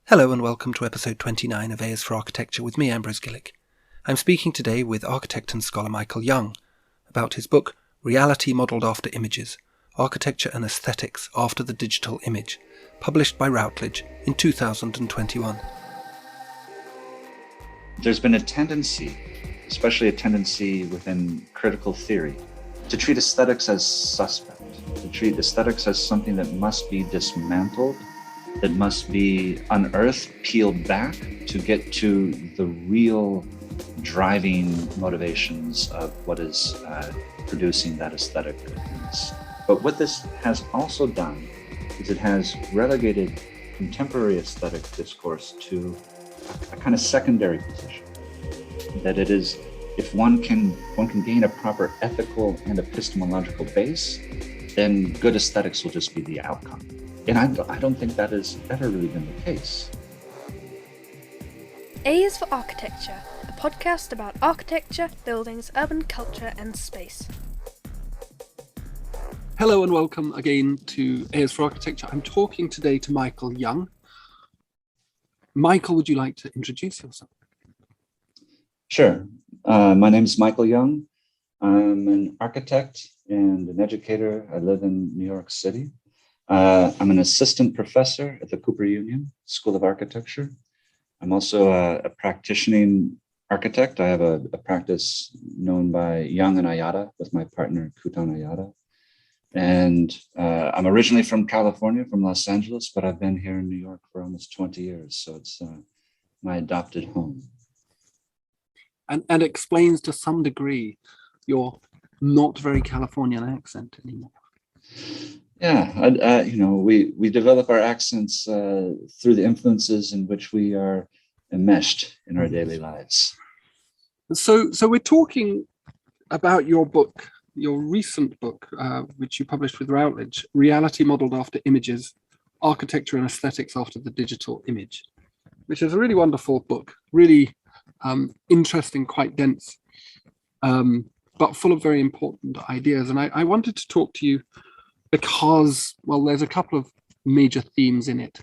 Hello and welcome to episode 29 of A is for Architecture with me, Ambrose Gillick. I'm speaking today with architect and scholar Michael Young about his book Reality Modelled After Images, Architecture and Aesthetics After the Digital Image, published by Routledge in 2021. There's been a tendency, especially a tendency within critical theory, to treat aesthetics as suspect, to treat aesthetics as something that must be dismantled, that must be unearthed, peeled back to get to the real driving motivations of what is producing that aesthetic piece. But what this has also done is it has relegated contemporary aesthetic discourse to a kind of secondary position. That it is, if one can gain a proper ethical and epistemological base, then good aesthetics will just be the outcome. And I don't think that has ever really been the case. A is for Architecture, a podcast about architecture, buildings, urban culture and space. Hello and welcome again to A is for Architecture. I'm talking today to Michael Young. Michael, would you like to introduce yourself? Sure. My name is Michael Young. I'm an architect and an educator. I live in New York City. I'm an assistant professor at the Cooper Union School of Architecture. I'm also a practicing architect. I have a practice known by Young and Ayada with my partner, Kutan Ayada. And I'm originally from California, from Los Angeles, but I've been here in New York for almost 20 years. So it's my adopted home. And explains to some degree your not very Californian accent anymore. Yeah, we develop our accents through the influences in which we are enmeshed in our daily lives. So we're talking about your book, your recent book, which you published with Routledge, Reality Modelled After Images, Architecture and Aesthetics After the Digital Image, which is a really wonderful book, really interesting, quite dense, but full of very important ideas. And I wanted to talk to you because, well, there's a couple of major themes in it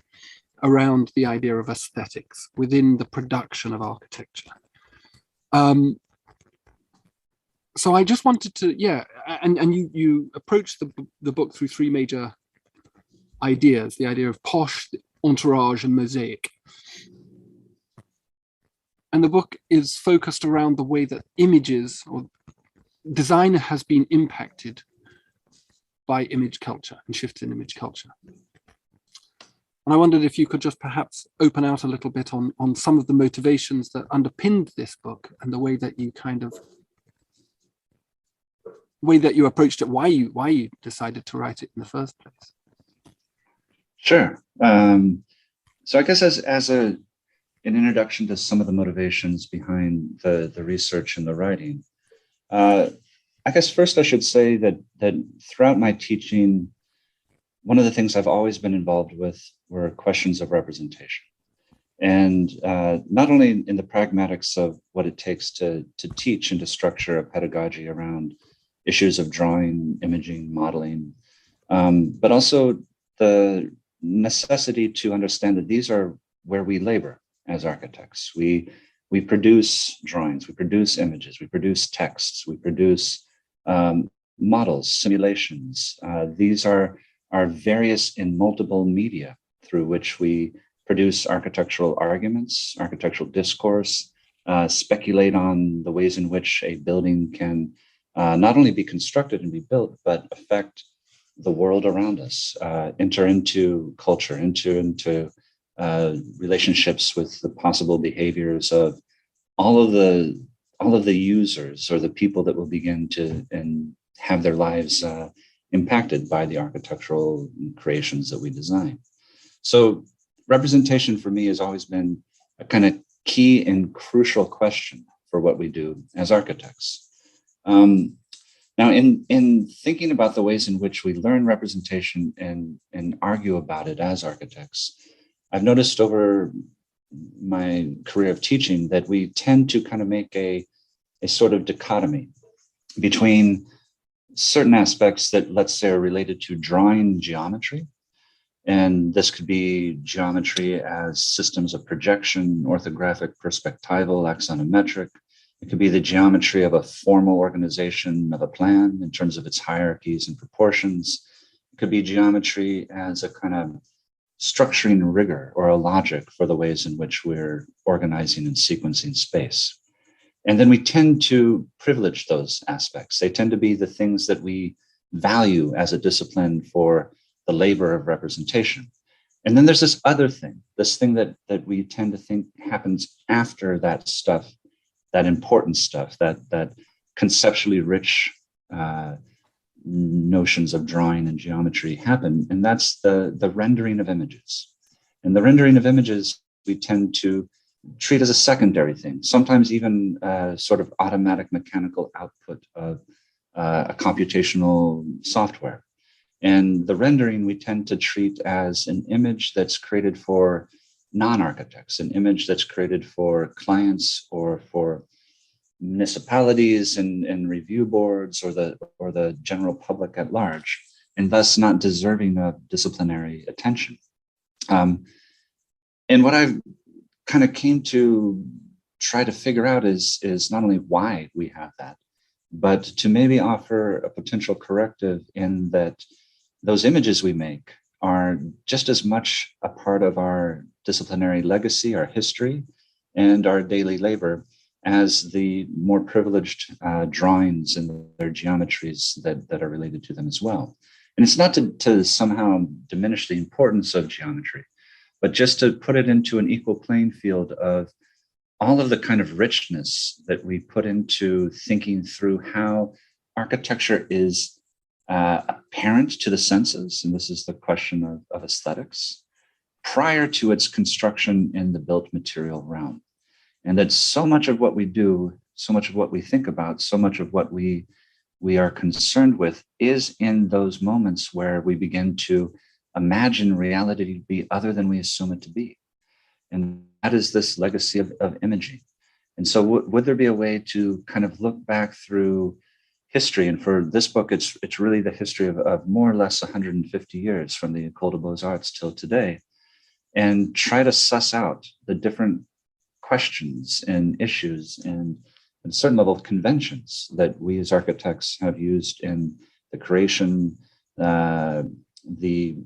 around the idea of aesthetics within the production of architecture. So I just wanted to, and you approach the book through three major ideas, the idea of posh, entourage, and mosaic. And the book is focused around the way that images or design has been impacted by image culture and shifts in image culture. And I wondered if you could just perhaps open out a little bit on some of the motivations that underpinned this book and the way that you approached it, why you decided to write it in the first place. Sure. So I guess as an introduction to some of the motivations behind the research and the writing, I guess first I should say that throughout my teaching, one of the things I've always been involved with were questions of representation. And not only in the pragmatics of what it takes to teach and to structure a pedagogy around issues of drawing, imaging, modeling, but also the necessity to understand that these are where we labor as architects. We produce drawings, we produce images, we produce texts, we produce models, simulations. These are various in multiple media through which we produce architectural arguments, architectural discourse, speculate on the ways in which a building can not only be constructed and be built, but affect the world around us, enter into culture, enter into relationships with the possible behaviors of all of the users or the people that will begin to and have their lives impacted by the architectural creations that we design. So representation for me has always been a kind of key and crucial question for what we do as architects. Now, in thinking about the ways in which we learn representation and argue about it as architects, I've noticed over my career of teaching that we tend to kind of make a sort of dichotomy between certain aspects that, let's say, are related to drawing geometry And this could be geometry as systems of projection, orthographic, perspectival, axonometric. It could be the geometry of a formal organization of a plan in terms of its hierarchies and proportions. It could be geometry as a kind of structuring rigor or a logic for the ways in which we're organizing and sequencing space. And then we tend to privilege those aspects. They tend to be the things that we value as a discipline for the labor of representation. And then there's this other thing, this thing that we tend to think happens after that stuff, that important stuff, that conceptually rich notions of drawing and geometry happen. And that's the rendering of images. And the rendering of images, we tend to treat as a secondary thing, sometimes even sort of automatic mechanical output of a computational software. And the rendering we tend to treat as an image that's created for non-architects, an image that's created for clients or for municipalities and review boards or the general public at large, and thus not deserving of disciplinary attention. And what I've kind of came to try to figure out is not only why we have that, but to maybe offer a potential corrective in that those images we make are just as much a part of our disciplinary legacy, our history, and our daily labor as the more privileged drawings and their geometries that are related to them as well. And it's not to somehow diminish the importance of geometry, but just to put it into an equal playing field of all of the kind of richness that we put into thinking through how architecture is apparent to the senses, and this is the question of aesthetics, prior to its construction in the built material realm. And that so much of what we do, so much of what we think about, so much of what we are concerned with is in those moments where we begin to imagine reality to be other than we assume it to be. And that is this legacy of imaging. And so would there be a way to kind of look back through history? And for this book, it's really the history of more or less 150 years from the École des Beaux-Arts till today, and try to suss out the different questions and issues and a certain level of conventions that we as architects have used in the creation, the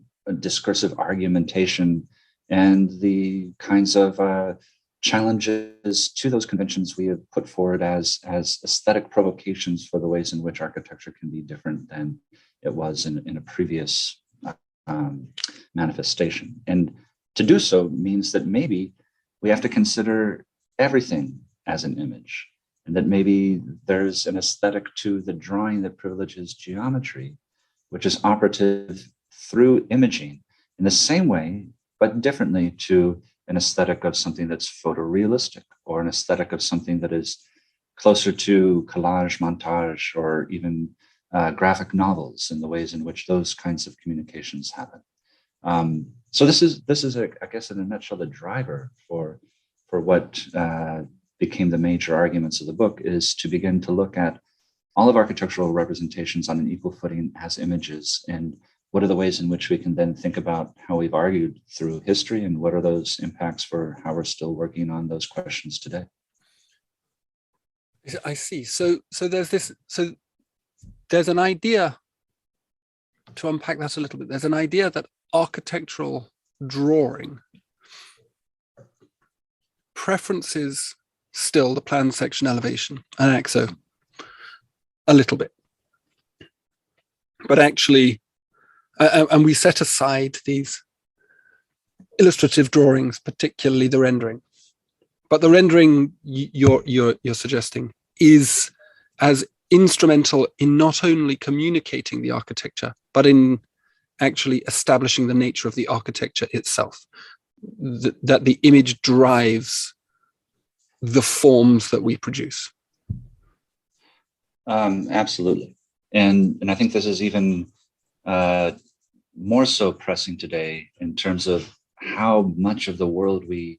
discursive argumentation, and the kinds of challenges to those conventions we have put forward as aesthetic provocations for the ways in which architecture can be different than it was in a previous manifestation. And to do so means that maybe we have to consider everything as an image, and that maybe there's an aesthetic to the drawing that privileges geometry, which is operative through imaging in the same way, but differently to an aesthetic of something that's photorealistic, or an aesthetic of something that is closer to collage, montage, or even graphic novels, and the ways in which those kinds of communications happen. So this is I guess in a nutshell, the driver for what became the major arguments of the book, is to begin to look at all of architectural representations on an equal footing as images, and what are the ways in which we can then think about how we've argued through history, and what are those impacts for how we're still working on those questions today. I see. So there's an idea, to unpack that a little bit, there's an idea that architectural drawing preferences still the plan, section, elevation, and AXO a little bit. But actually, and we set aside these illustrative drawings, particularly the rendering. But the rendering you're suggesting is as instrumental in not only communicating the architecture, but in actually establishing the nature of the architecture itself. That the image drives the forms that we produce. Absolutely. And I think this is even more so pressing today in terms of how much of the world we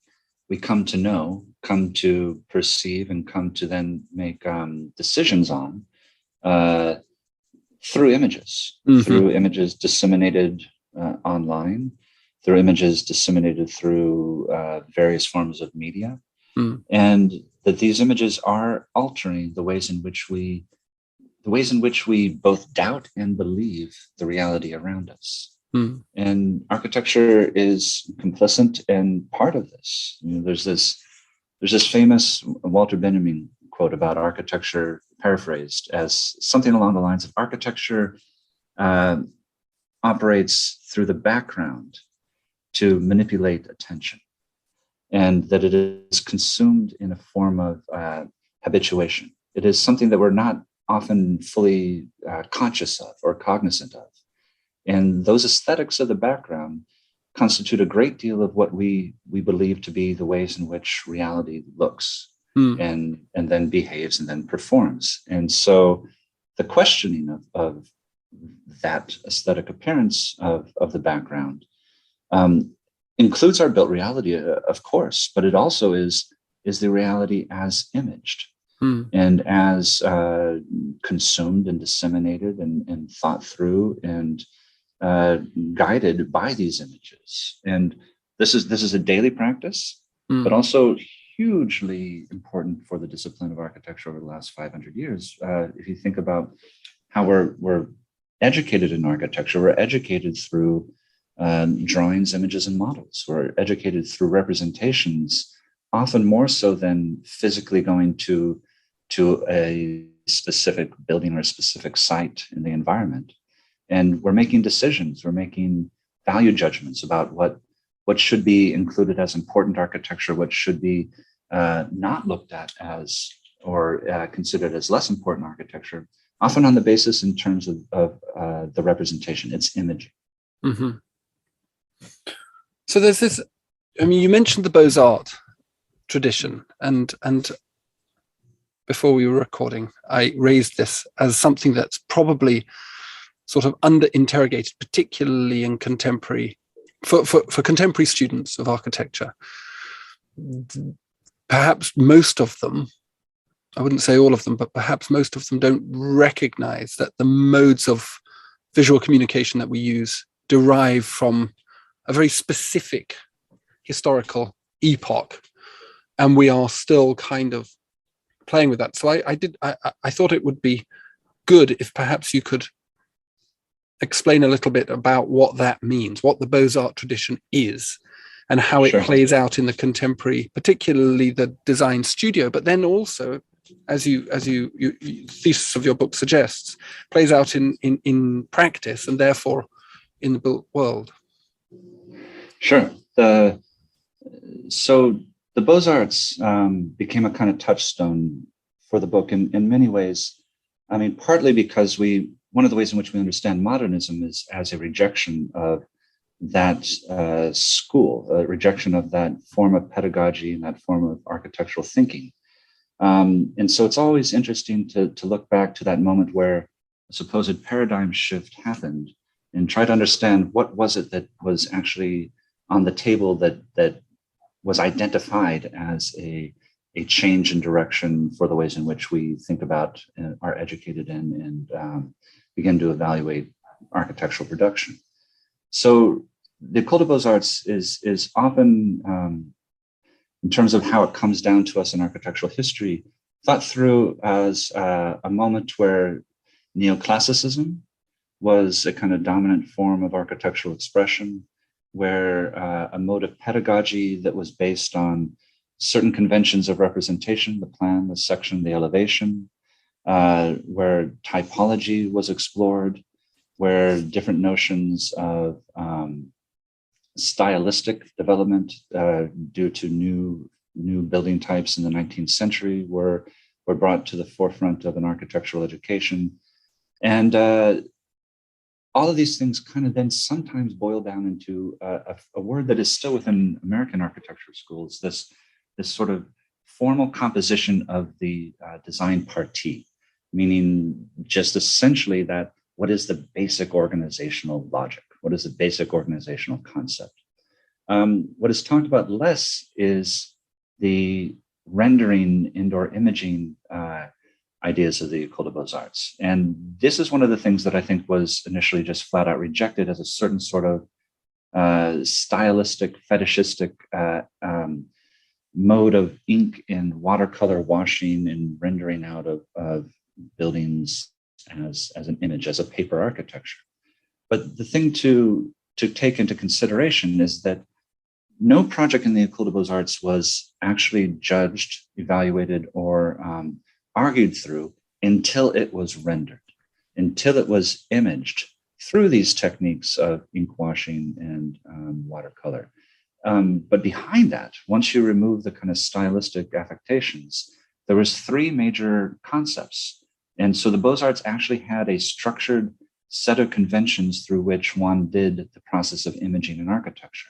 come to know, come to perceive, and come to then make decisions on through images, through images disseminated online, through images disseminated through various forms of media, and that these images are altering the ways in which we both doubt and believe the reality around us. And architecture is complicit and part of this. There's this famous Walter Benjamin quote about architecture, paraphrased as something along the lines of architecture operates through the background to manipulate attention, and that it is consumed in a form of habituation. It is something that we're not often fully conscious of or cognizant of. And those aesthetics of the background constitute a great deal of what we believe to be the ways in which reality looks and then behaves and then performs. And so the questioning of that aesthetic appearance of the background includes our built reality, of course, but it also is the reality as imaged and as consumed and disseminated and thought through and guided by these images. And this is a daily practice, but also hugely important for the discipline of architecture over the last 500 years. If you think about how we're educated in architecture, we're educated through drawings, images, and models. We're educated through representations, often more so than physically going to a specific building or a specific site in the environment. And we're making decisions, we're making value judgments about what should be included as important architecture, what should be not looked at as or considered as less important architecture, often on the basis in terms of the representation, its imaging. So there's this, I mean, you mentioned the Beaux-Arts tradition, and before we were recording, I raised this as something that's probably sort of under-interrogated, particularly in contemporary, for contemporary students of architecture. Perhaps most of them, I wouldn't say all of them, but perhaps most of them don't recognize that the modes of visual communication that we use derive from a very specific historical epoch, and we are still kind of playing with that. So I thought it would be good if perhaps you could explain a little bit about what that means, what the Beaux-Arts tradition is, and how it plays out in the contemporary, particularly the design studio, but then also, as you thesis of your book suggests, plays out in practice and therefore in the built world. Sure. So the Beaux-Arts became a kind of touchstone for the book in many ways. I mean, partly because one of the ways in which we understand modernism is as a rejection of that school, a rejection of that form of pedagogy and that form of architectural thinking. And so it's always interesting to look back to that moment where a supposed paradigm shift happened and try to understand what was it that was actually on the table that was identified as a change in direction for the ways in which we think about, are educated in, and begin to evaluate architectural production. So the École des Beaux-Arts is often, in terms of how it comes down to us in architectural history, thought through as a moment where neoclassicism was a kind of dominant form of architectural expression, where a mode of pedagogy that was based on certain conventions of representation, the plan, the section, the elevation, where typology was explored, where different notions of stylistic development due to new building types in the 19th century were brought to the forefront of an architectural education. And all of these things kind of then sometimes boil down into a word that is still within American architecture schools, this sort of formal composition of the design partie, meaning just essentially that what is the basic organizational logic? What is the basic organizational concept? What is talked about less is the rendering indoor imaging ideas of the École des Beaux-Arts. And this is one of the things that I think was initially just flat out rejected as a certain sort of stylistic, fetishistic mode of ink and watercolor washing and rendering out of buildings as an image, as a paper architecture. But the thing to take into consideration is that no project in the École des Beaux-Arts was actually judged, evaluated, or argued through until it was rendered, until it was imaged through these techniques of ink washing and watercolor. But behind that, once you remove the kind of stylistic affectations, there was three major concepts. And so the Beaux-Arts actually had a structured set of conventions through which one did the process of imaging in architecture.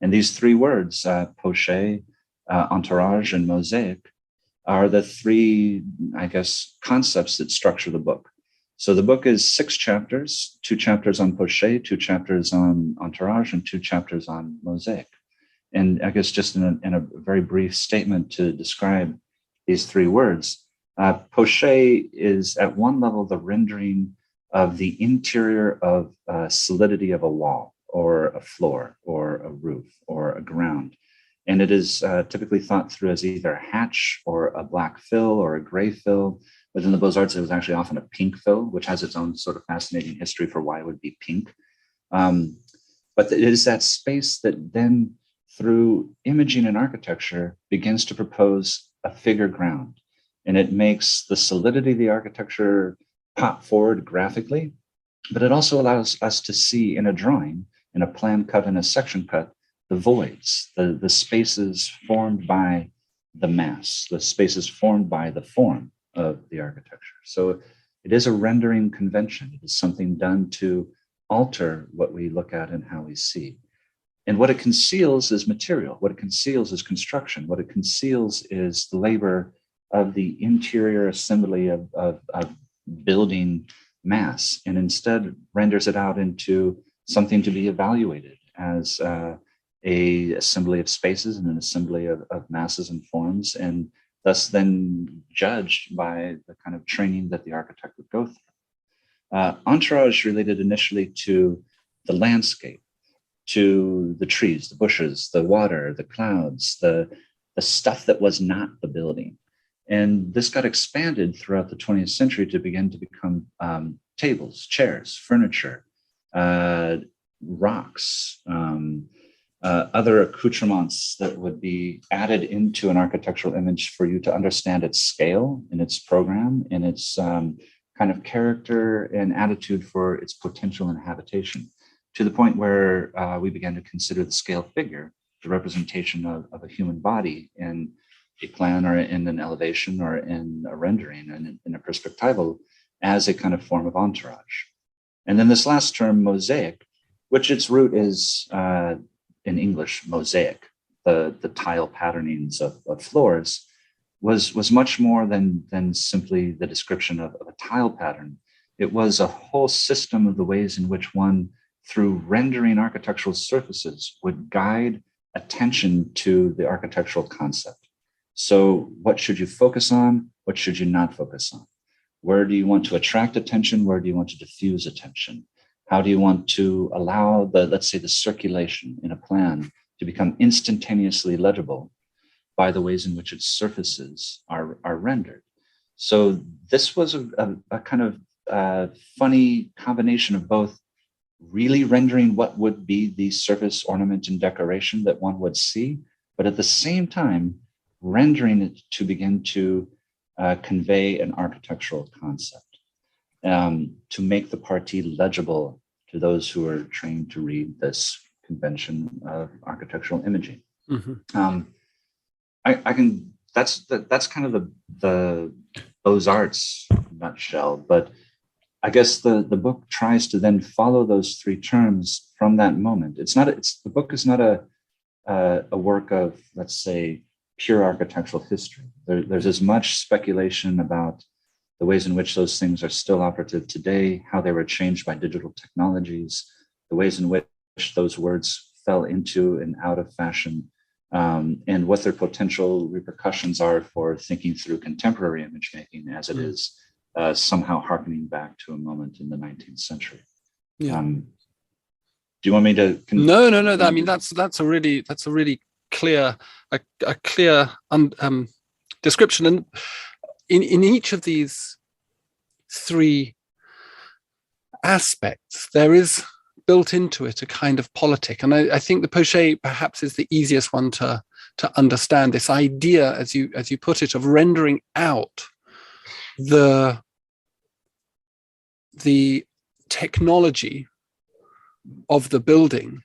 And these three words, poché, entourage, and mosaic, are the three, I guess, concepts that structure the book. So the book is 6 chapters, 2 chapters on poché, 2 chapters on entourage, and 2 chapters on mosaic. And I guess just in a very brief statement to describe these three words, poché is at one level the rendering of the interior of solidity of a wall or a floor or a roof or a ground. And it is typically thought through as either a hatch or a black fill or a gray fill. Within the Beaux-Arts, it was actually often a pink fill, which has its own sort of fascinating history for why it would be pink. But it is that space that then, through imaging and architecture, begins to propose a figure ground. And it makes the solidity of the architecture pop forward graphically, but it also allows us to see in a drawing, in a plan cut and a section cut, the voids, the spaces formed by the mass, the spaces formed by the form of the architecture. So it is a rendering convention. It is something done to alter what we look at and how we see. And what it conceals is material. What it conceals is construction. What it conceals is the labor of the interior assembly of building mass, and instead renders it out into something to be evaluated as a assembly of spaces and an assembly of masses and forms, and thus then judged by the kind of training that the architect would go through. Entourage related initially to the landscape, to the trees, the bushes, the water, the clouds, the stuff that was not the building. And this got expanded throughout the 20th century to begin to become tables, chairs, furniture, rocks, other accoutrements that would be added into an architectural image for you to understand its scale and its program and its kind of character and attitude for its potential and habitation, to the point where we began to consider the scale figure, the representation of a human body in a plan or in an elevation or in a rendering and in a perspectival, as a kind of form of entourage. And then this last term, mosaic, which its root is in English, mosaic, the tile patternings of floors, was much more than simply the description of a tile pattern. It was a whole system of the ways in which one, through rendering architectural surfaces, would guide attention to the architectural concept. So what should you focus on? What should you not focus on? Where do you want to attract attention? Where do you want to diffuse attention? How do you want to allow let's say the circulation in a plan to become instantaneously legible by the ways in which its surfaces are rendered? So this was a kind of funny combination of both really rendering what would be the surface ornament and decoration that one would see, but at the same time, rendering it to begin to convey an architectural concept, to make the partie legible to those who are trained to read this convention of architectural imaging. Mm-hmm. That's kind of the Beaux-Arts nutshell, but I guess the book tries to then follow those three terms from that moment. The book is not a work of, let's say, pure architectural history. There's as much speculation about the ways in which those things are still operative today, how they were changed by digital technologies, the ways in which those words fell into and out of fashion, and what their potential repercussions are for thinking through contemporary image making as it is somehow harkening back to a moment in the 19th century. Yeah. Do you want me to? No. I mean, that's a really clear description, and in each of these three aspects, there is built into it a kind of politic, and I think the Pochet perhaps is the easiest one to understand. This idea, as you put it, of rendering out the technology of the building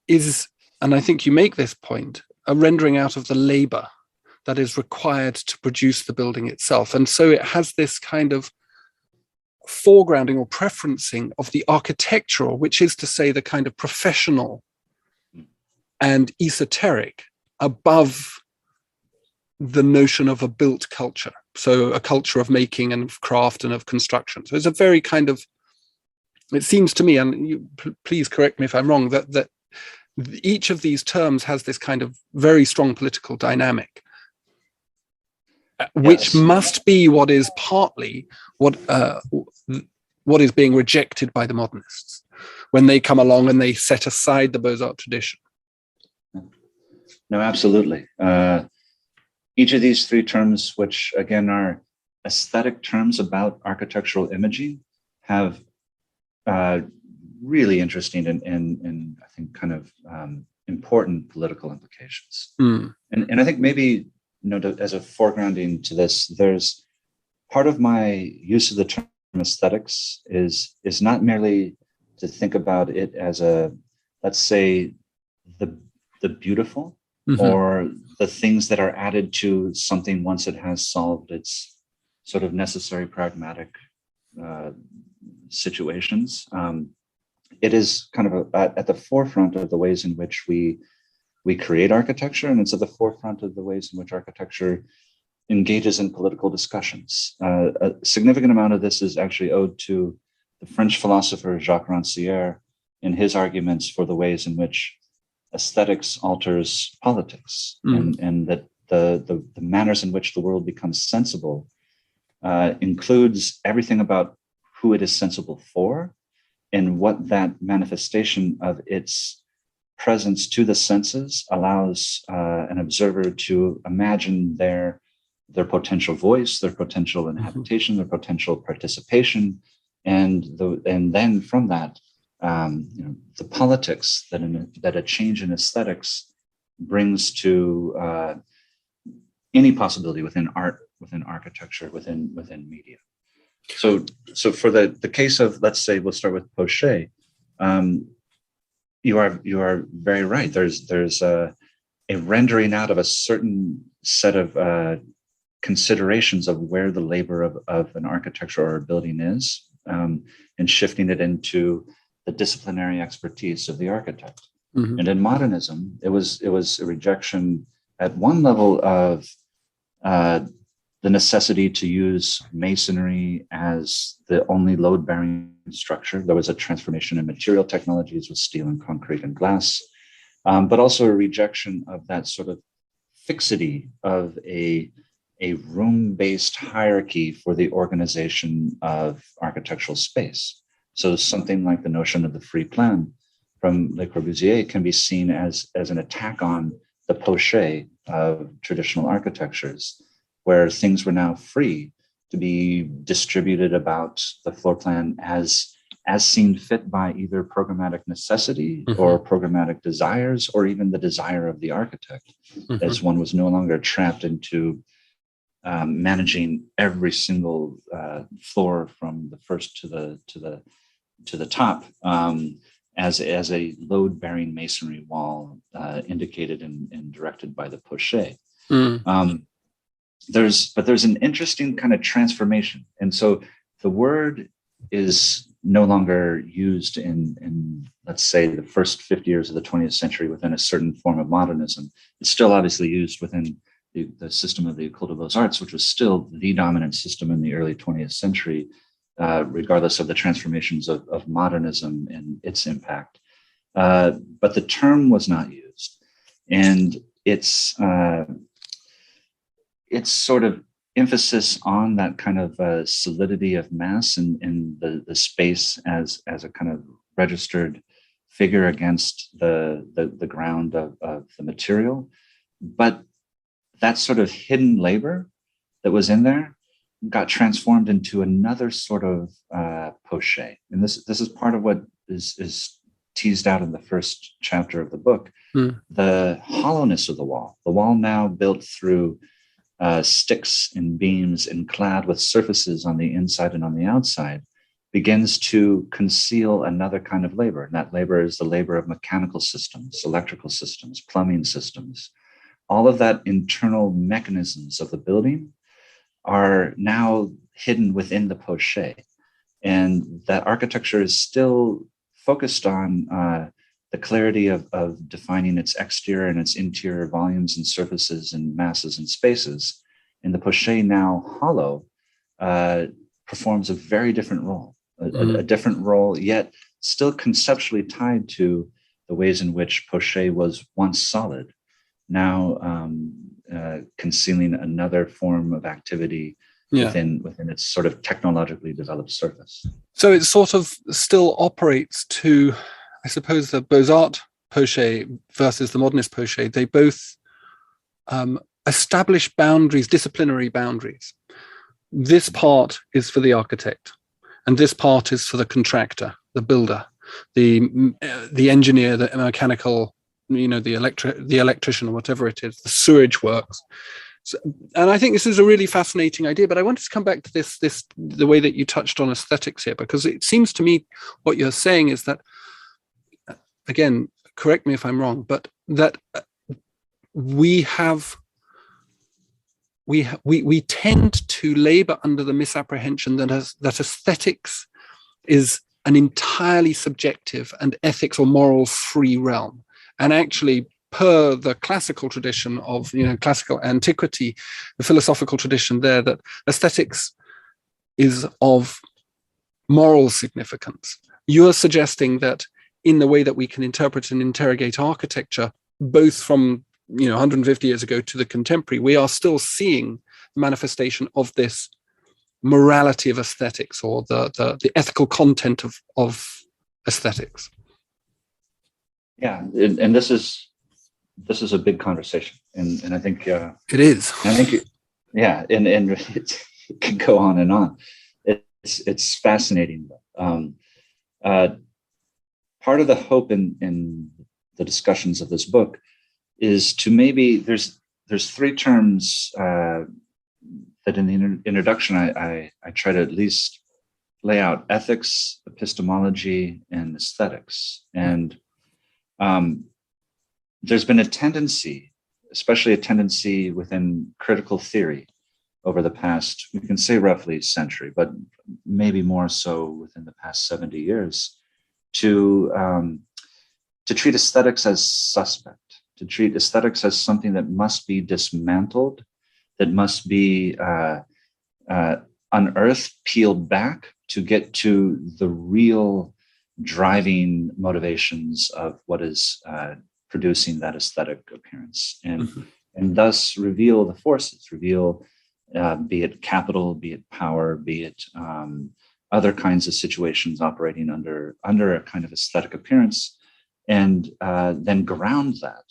is, and I think you make this point, a rendering out of the labor that is required to produce the building itself. And so it has this kind of foregrounding or preferencing of the architectural, which is to say the kind of professional and esoteric, above the notion of a built culture. So a culture of making and of craft and of construction. So it's a very kind of, it seems to me, and you please correct me if I'm wrong, that each of these terms has this kind of very strong political dynamic, which must be what is partly what is being rejected by the modernists when they come along and they set aside the Beaux-Arts tradition. No, absolutely. Each of these three terms, which again are aesthetic terms about architectural imaging, have really interesting and I think kind of important political implications. And I think maybe, as a foregrounding to this, there's part of my use of the term aesthetics is not merely to think about it as let's say, the beautiful, or the things that are added to something once it has solved its sort of necessary pragmatic situations. It is kind of at the forefront of the ways in which we create architecture, and it's at the forefront of the ways in which architecture engages in political discussions. A significant amount of this is actually owed to the French philosopher Jacques Rancière in his arguments for the ways in which aesthetics alters politics, and that the manners in which the world becomes sensible includes everything about who it is sensible for and what that manifestation of its presence to the senses allows an observer to imagine their potential voice, their potential inhabitation, their potential participation, and then from that, the politics that a change in aesthetics brings to any possibility within art, within architecture, within media. So for the case of, let's say, we'll start with Pochet. You are very right. There's a rendering out of a certain set of considerations of where the labor of an architecture or a building is, and shifting it into the disciplinary expertise of the architect. And in modernism, it was a rejection at one level of the necessity to use masonry as the only load-bearing structure. There was a transformation in material technologies with steel and concrete and glass, but also a rejection of that sort of fixity of a room-based hierarchy for the organization of architectural space. So something like the notion of the free plan from Le Corbusier can be seen as an attack on the Pochet of traditional architectures, where things were now free to be distributed about the floor plan as seen fit by either programmatic necessity or programmatic desires, or even the desire of the architect, as one was no longer trapped into managing every single floor from the first to the top as a load-bearing masonry wall, indicated and directed by the Pochet. There's an interesting kind of transformation, and so the word is no longer used in let's say the first 50 years of the 20th century within a certain form of modernism. It's still obviously used within the system of the École des Beaux-Arts, which was still the dominant system in the early 20th century, regardless of the transformations of modernism and its impact. But the term was not used, and its sort of emphasis on that kind of solidity of mass and the space as a kind of registered figure against the ground of the material. But that sort of hidden labor that was in there got transformed into another sort of poche. And this is part of what is teased out in the first chapter of the book. The hollowness of the wall now built through sticks and beams and clad with surfaces on the inside and on the outside, begins to conceal another kind of labor. And that labor is the labor of mechanical systems, electrical systems, plumbing systems. All of that internal mechanisms of the building are now hidden within the poche. And that architecture is still focused on the clarity of defining its exterior and its interior volumes and surfaces and masses and spaces. And the poche, now hollow, performs a very different role, a different role, yet still conceptually tied to the ways in which poche was once solid, now concealing another form of activity within its sort of technologically developed surface. So it sort of still operates to, I suppose, the Beaux-Arts poche versus the modernist poche. They both establish boundaries, disciplinary boundaries. This part is for the architect, and this part is for the contractor, the builder, the engineer, the mechanical, the electrician, or whatever it is, the sewage works. So, and I think this is a really fascinating idea, but I wanted to come back to the way that you touched on aesthetics here, because it seems to me what you're saying is that, again, correct me if I'm wrong, but that we tend to labor under the misapprehension that aesthetics is an entirely subjective and ethics or moral free realm. And actually, per the classical tradition of classical antiquity, the philosophical tradition there, that aesthetics is of moral significance. You're suggesting that in the way that we can interpret and interrogate architecture, both from 150 years ago to the contemporary, we are still seeing the manifestation of this morality of aesthetics, or the ethical content of aesthetics. Yeah, and this is a big conversation, and I think it is. I think and it can go on and on. It's fascinating. Part of the hope in the discussions of this book is to maybe there's three terms that in the introduction I try to at least lay out: ethics, epistemology, and aesthetics. And there's been a tendency, especially a tendency within critical theory over the past, we can say roughly century, but maybe more so within the past 70 years, to treat aesthetics as suspect, to treat aesthetics as something that must be dismantled, that must be unearthed, peeled back to get to the real driving motivations of what is producing that aesthetic appearance, and thus reveal the forces, be it capital, be it power, be it other kinds of situations operating under a kind of aesthetic appearance, and then ground that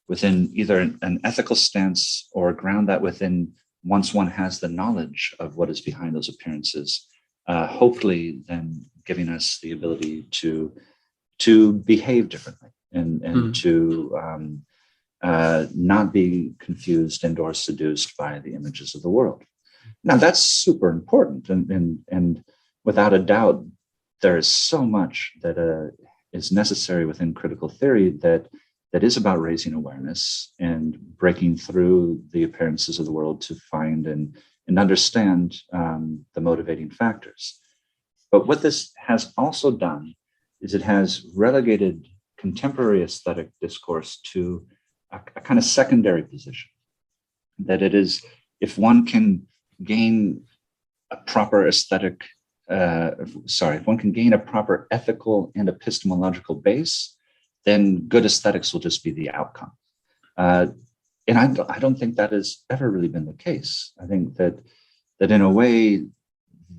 within either an ethical stance, or ground that within, once one has the knowledge of what is behind those appearances, hopefully then giving us the ability to behave differently and to not be confused and or seduced by the images of the world. Now that's super important, and without a doubt, there is so much that is necessary within critical theory that is about raising awareness and breaking through the appearances of the world to find and understand the motivating factors. But what this has also done is it has relegated contemporary aesthetic discourse to a kind of secondary position. That it is, if one can gain a proper aesthetic, if one can gain a proper ethical and epistemological base, then good aesthetics will just be the outcome. And I don't think that has ever really been the case. I think that in a way,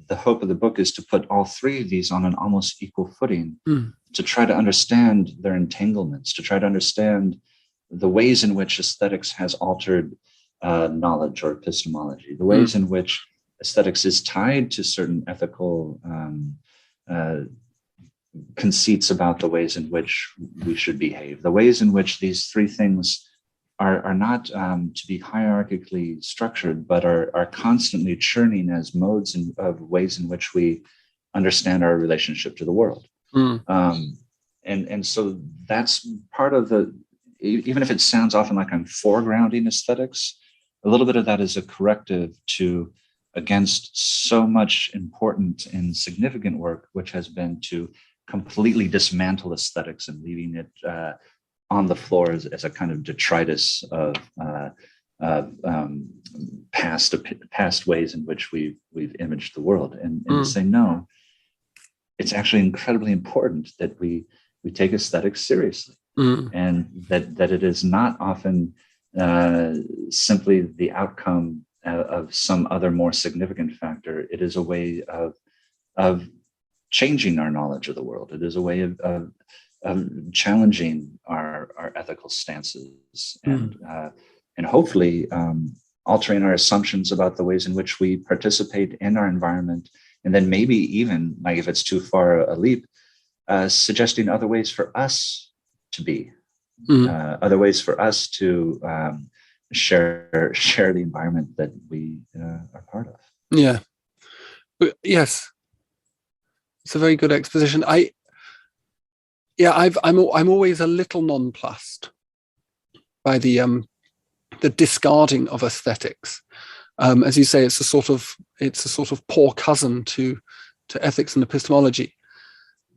the hope of the book is to put all three of these on an almost equal footing, to try to understand their entanglements, to try to understand the ways in which aesthetics has altered knowledge or epistemology, the ways in which aesthetics is tied to certain ethical conceits about the ways in which we should behave, the ways in which these three things are not to be hierarchically structured, but are constantly churning as modes of ways in which we understand our relationship to the world. And so that's part of the, even if it sounds often like I'm foregrounding aesthetics, a little bit of that is a corrective against so much important and significant work, which has been to completely dismantle aesthetics and leaving it on the floor as a kind of detritus of past ways in which we've imaged the world, and say, no, it's actually incredibly important that we take aesthetics seriously, and that it is not often simply the outcome of some other more significant factor. It is a way of changing our knowledge of the world. It is a way of challenging our ethical stances, and hopefully altering our assumptions about the ways in which we participate in our environment, and then maybe even, like if it's too far a leap, suggesting other ways for us to be, other ways for us to share the environment that we are part of. Yeah. Yes. It's a very good exposition. I'm always a little nonplussed by the discarding of aesthetics. As you say, it's a sort of poor cousin to ethics and epistemology.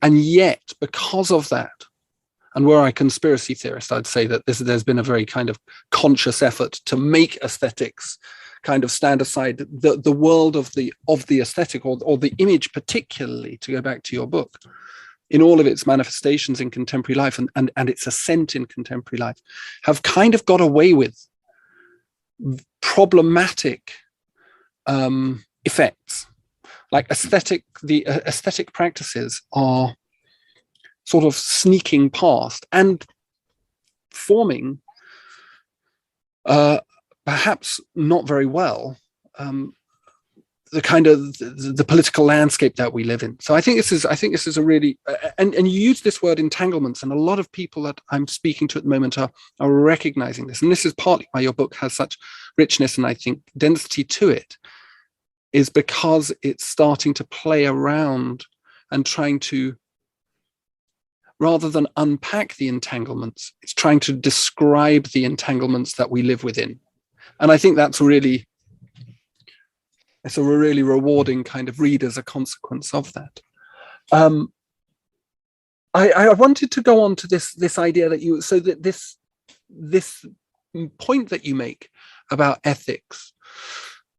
And yet, because of that, and were I a conspiracy theorist, I'd say that there's been a very kind of conscious effort to make aesthetics kind of stand aside the world of the aesthetic or the image, particularly, to go back to your book, in all of its manifestations in contemporary life and its ascent in contemporary life, have kind of got away with problematic effects. Like the aesthetic practices are sort of sneaking past and forming, perhaps not very well, the kind of the political landscape that we live in. So I think this is a really, and you use this word entanglements, and a lot of people that I'm speaking to at the moment are recognizing this. And this is partly why your book has such richness and I think density to it, is because it's starting to play around and trying to, rather than unpack the entanglements, it's trying to describe the entanglements that we live within. And I think it's a really rewarding kind of read as a consequence of that. I wanted to go on to this idea that this point that you make about ethics.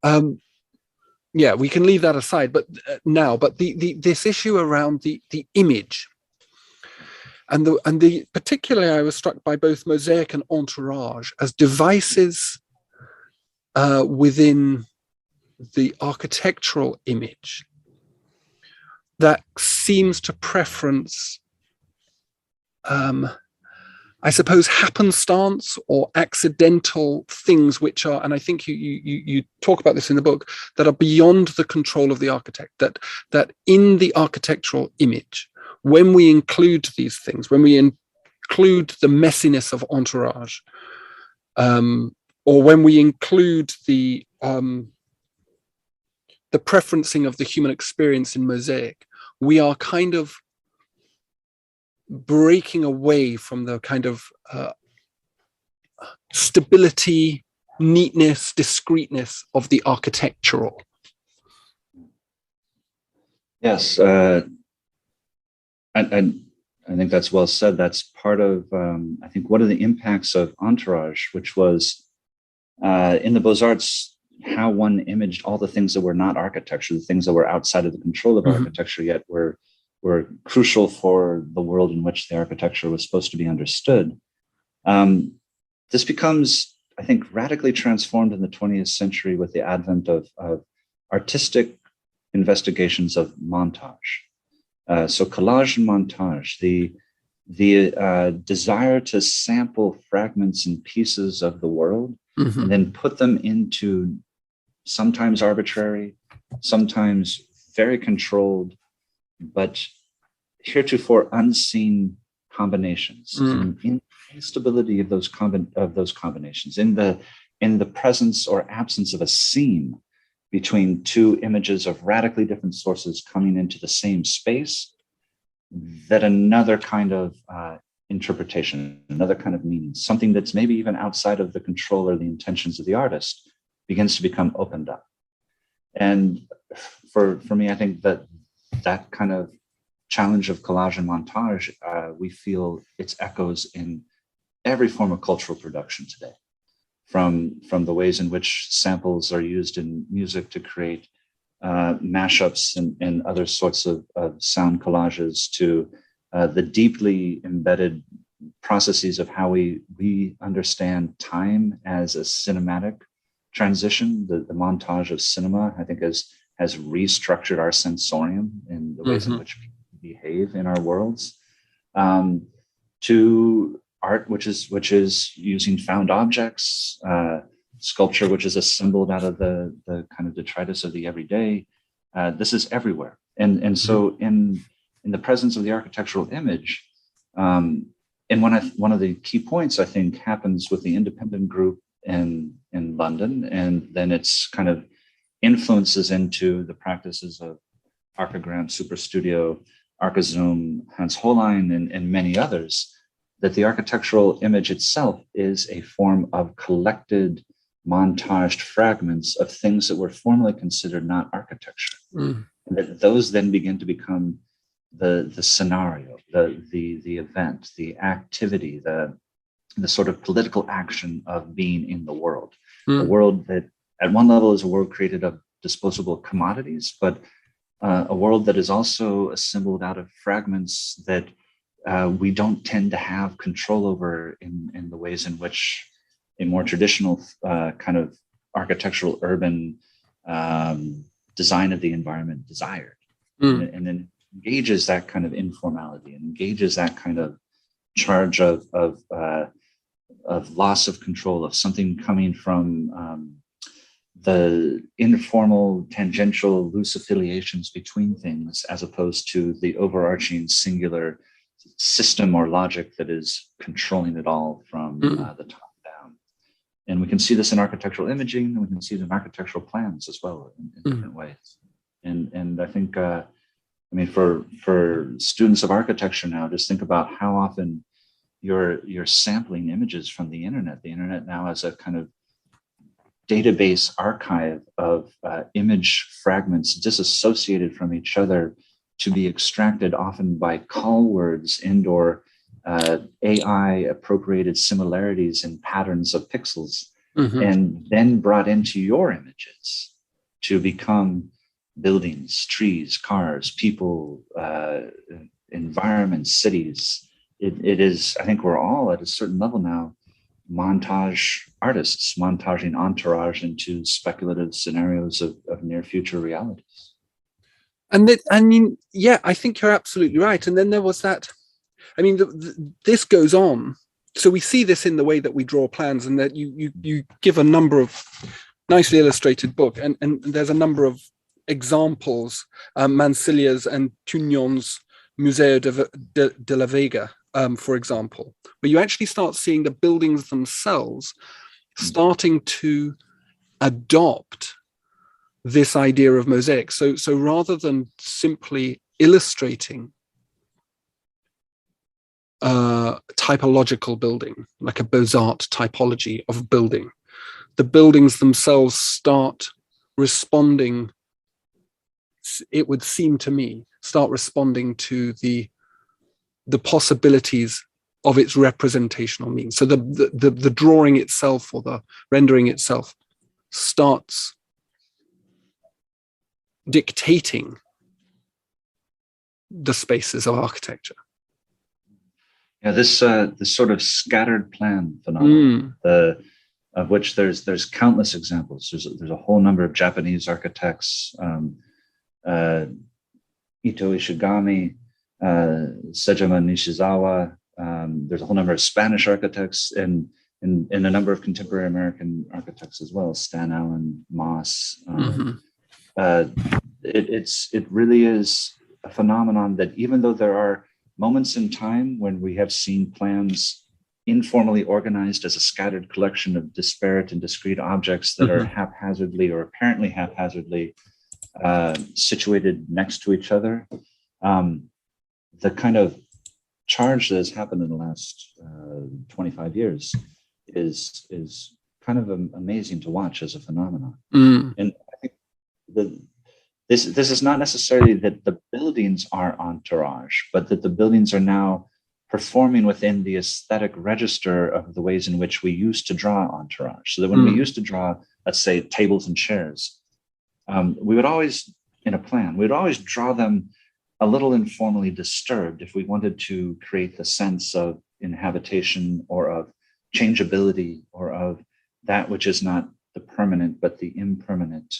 We can leave that aside, but this issue around the image. And particularly, I was struck by both Mosaic and Entourage as devices within the architectural image that seems to preference, I suppose, happenstance or accidental things which are, and I think you talk about this in the book, that are beyond the control of the architect, that in the architectural image, when we include these things, when we include the messiness of Entourage, or when we include the preferencing of the human experience in Mosaic, we are kind of breaking away from the kind of stability, neatness, discreteness of the architectural. Yes, I think that's well said. That's part of, I think, one of the impacts of Entourage, which was in the Beaux-Arts, how one imaged all the things that were not architecture, the things that were outside of the control of architecture, yet were crucial for the world in which the architecture was supposed to be understood. This becomes, I think, radically transformed in the 20th century with the advent of artistic investigations of montage. So collage and montage, the desire to sample fragments and pieces of the world and then put them into sometimes arbitrary, sometimes very controlled, but heretofore unseen combinations, and in the instability of those combinations, in the presence or absence of a seam between two images of radically different sources coming into the same space, that another kind of interpretation, another kind of meaning, something that's maybe even outside of the control or the intentions of the artist, begins to become opened up. And for me, I think that kind of challenge of collage and montage, we feel its echoes in every form of cultural production today, from the ways in which samples are used in music to create mashups and other sorts of sound collages, to the deeply embedded processes of how we understand time as a cinematic transition. The montage of cinema, I think, has restructured our sensorium in the ways in which people behave in our worlds, to art, which is using found objects, sculpture, which is assembled out of the kind of detritus of the everyday. This is everywhere. And so in the presence of the architectural image, and one of the key points, I think, happens with the independent group in London, and then it's kind of influences into the practices of Archigram, Superstudio, Archizoom, Hans Hollein, and many others, that the architectural image itself is a form of collected, montaged fragments of things that were formerly considered not architecture. And that those then begin to become the scenario, the event, the activity, the sort of political action of being in the world. A world that at one level is a world created of disposable commodities, but a world that is also assembled out of fragments that we don't tend to have control over in the ways in which a more traditional kind of architectural urban design of the environment desired. And then engages that kind of informality and engages that kind of charge of loss of control, of something coming from the informal, tangential, loose affiliations between things, as opposed to the overarching singular system or logic that is controlling it all from the top down. And we can see this in architectural imaging, and we can see it in architectural plans as well in different ways. And I think, I mean, for students of architecture now, just think about how often you're sampling images from the internet. The internet now has a kind of database archive of image fragments disassociated from each other, to be extracted often by call words and/or AI appropriated similarities and patterns of pixels, and then brought into your images to become buildings, trees, cars, people, environments, cities. It is, I think we're all at a certain level now, montage artists, montaging entourage into speculative scenarios of near future realities. And that, I mean, yeah, I think you're absolutely right. And then there was that, I mean, this goes on. So we see this in the way that we draw plans, and that you give a number of nicely illustrated book, and there's a number of examples, Mansilia's and Tugnon's Museo de la Vega, for example, where you actually start seeing the buildings themselves starting to adopt this idea of mosaic. So rather than simply illustrating typological building, like a Beaux-Arts typology of building, the buildings themselves start responding, it would seem to me, start responding to the possibilities of its representational means. So the drawing itself, or the rendering itself, starts dictating the spaces of architecture. Yeah, this sort of scattered plan phenomenon, of which there's countless examples. There's a whole number of Japanese architects, Ito Ishigami, Sejima Nishizawa. There's a whole number of Spanish architects and a number of contemporary American architects as well, Stan Allen, Moss. It really is a phenomenon that even though there are moments in time when we have seen plans informally organized as a scattered collection of disparate and discrete objects that are haphazardly or apparently haphazardly situated next to each other, the kind of charge that has happened in the last 25 years is kind of amazing to watch as a phenomenon. And I think this is not necessarily that the buildings are entourage, but that the buildings are now performing within the aesthetic register of the ways in which we used to draw entourage. So that when we used to draw, let's say, tables and chairs, we would always, in a plan, we'd always draw them a little informally disturbed if we wanted to create the sense of inhabitation or of changeability or of that which is not the permanent but the impermanent,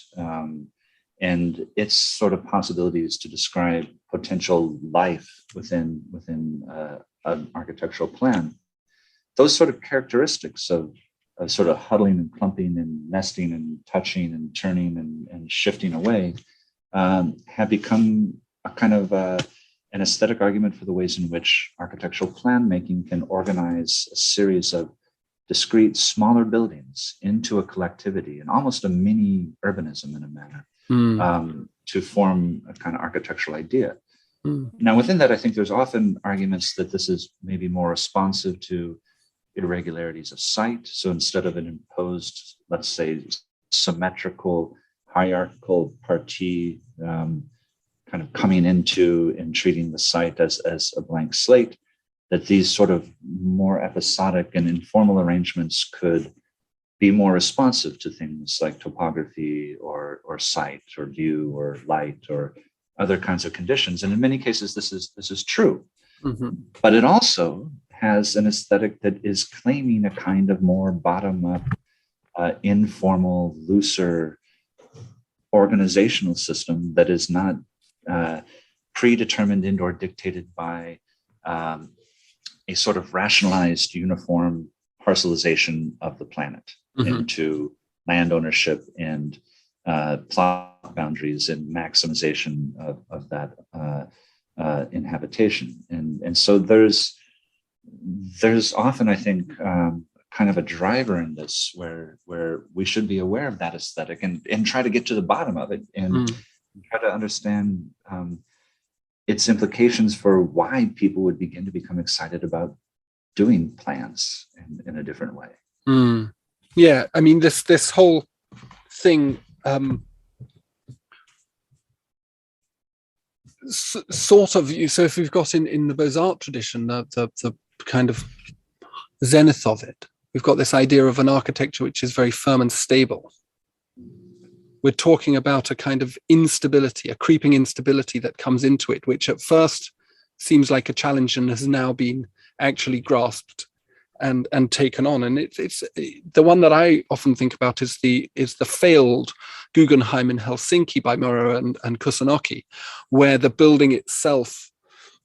and its sort of possibilities to describe potential life within an architectural plan. Those sort of characteristics of sort of huddling and clumping and nesting and touching and turning and shifting away have become a kind of an aesthetic argument for the ways in which architectural plan making can organize a series of discrete smaller buildings into a collectivity and almost a mini urbanism in a manner, to form a kind of architectural idea. Now, within that, I think there's often arguments that this is maybe more responsive to irregularities of site. So instead of an imposed, let's say, symmetrical, hierarchical partie kind of coming into and treating the site as a blank slate, that these sort of more episodic and informal arrangements could be more responsive to things like topography or site or view or light or other kinds of conditions. And in many cases, this is true. But it also has an aesthetic that is claiming a kind of more bottom-up, informal, looser organizational system that is not predetermined and or dictated by a sort of rationalized, uniform parcelization of the planet into land ownership and plot boundaries and maximization of that inhabitation. And so there's often, I think, kind of a driver in this where we should be aware of that aesthetic and try to get to the bottom of it and try to understand its implications for why people would begin to become excited about doing plans in a different way. Yeah, I mean, this whole thing sort of, so if we've got in the Beaux-Arts tradition, the kind of zenith of it, we've got this idea of an architecture which is very firm and stable. We're talking about a kind of instability, a creeping instability that comes into it, which at first seems like a challenge and has now been actually grasped and taken on. And it's the one that I often think about is the failed Guggenheim in Helsinki by Muro and Kusunoki, where the building itself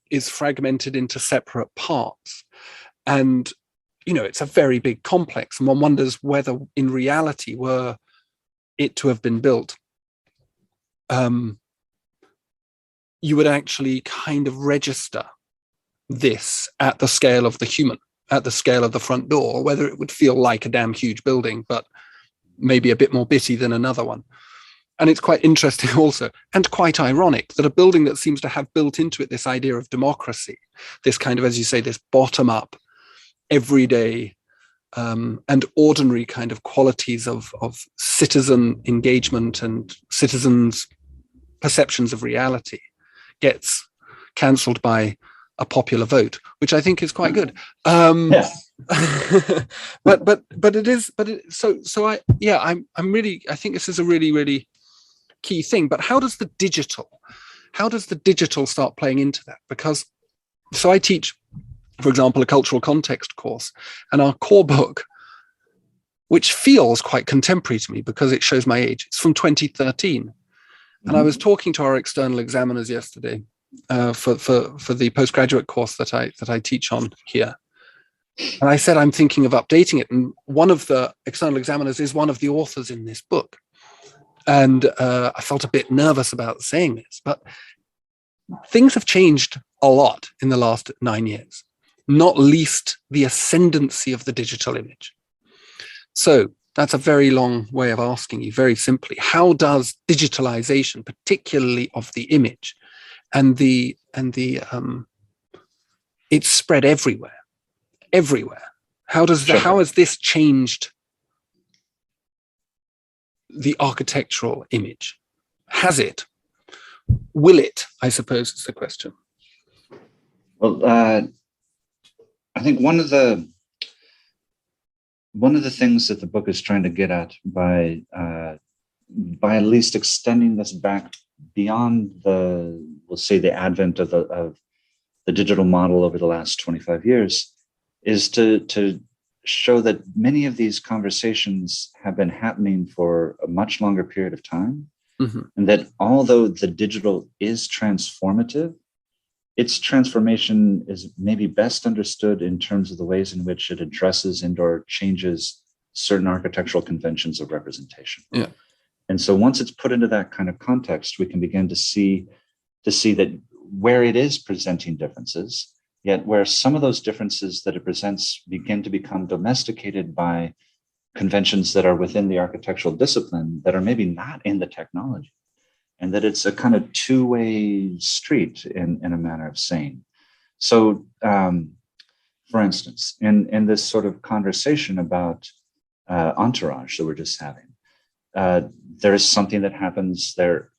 is fragmented into separate parts. And, you know, it's a very big complex, and one wonders whether in reality were it to have been built, you would actually kind of register this at the scale of the human, at the scale of the front door, whether it would feel like a damn huge building, but maybe a bit more bitty than another one. And it's quite interesting also, and quite ironic, that a building that seems to have built into it this idea of democracy, this kind of, as you say, this bottom-up, everyday and ordinary kind of qualities of citizen engagement and citizens' perceptions of reality, gets cancelled by a popular vote, which I think is quite good. But I'm really, I think this is a really, really key thing. But how does the digital start playing into that? Because so I teach, for example, a cultural context course, and our core book, which feels quite contemporary to me because it shows my age, it's from 2013. And I was talking to our external examiners yesterday, for the postgraduate course that I teach on here. And I said I'm thinking of updating it, and one of the external examiners is one of the authors in this book, and I felt a bit nervous about saying this, but things have changed a lot in the last 9 years, not least the ascendancy of the digital image. So that's a very long way of asking you, very simply, how does digitalization, particularly of the image, and it's spread everywhere. How has this changed the architectural image? Has it? Will it? I suppose is the question. Well, I think one of the things that the book is trying to get at by at least extending this back beyond we'll say the advent of the digital model over the last 25 years, is to show that many of these conversations have been happening for a much longer period of time. Mm-hmm. And that although the digital is transformative, its transformation is maybe best understood in terms of the ways in which it addresses and/or changes certain architectural conventions of representation. Yeah. And so once it's put into that kind of context, we can begin to see that where it is presenting differences, yet where some of those differences that it presents begin to become domesticated by conventions that are within the architectural discipline that are maybe not in the technology, and that it's a kind of two-way street in a manner of saying. So, for instance, in this sort of conversation about entourage that we're just having, there is something that happens there,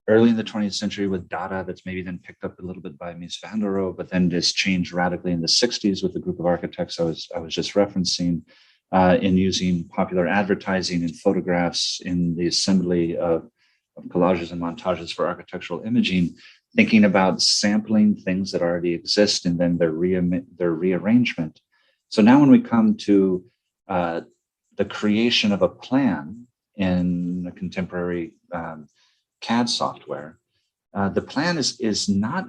early in the 20th century with Dada that's maybe then picked up a little bit by Mies van der Rohe, but then just changed radically in the 60s with the group of architects I was just referencing, in using popular advertising and photographs in the assembly of collages and montages for architectural imaging, thinking about sampling things that already exist and then their rearrangement. So now when we come to the creation of a plan in a contemporary CAD software, the plan is not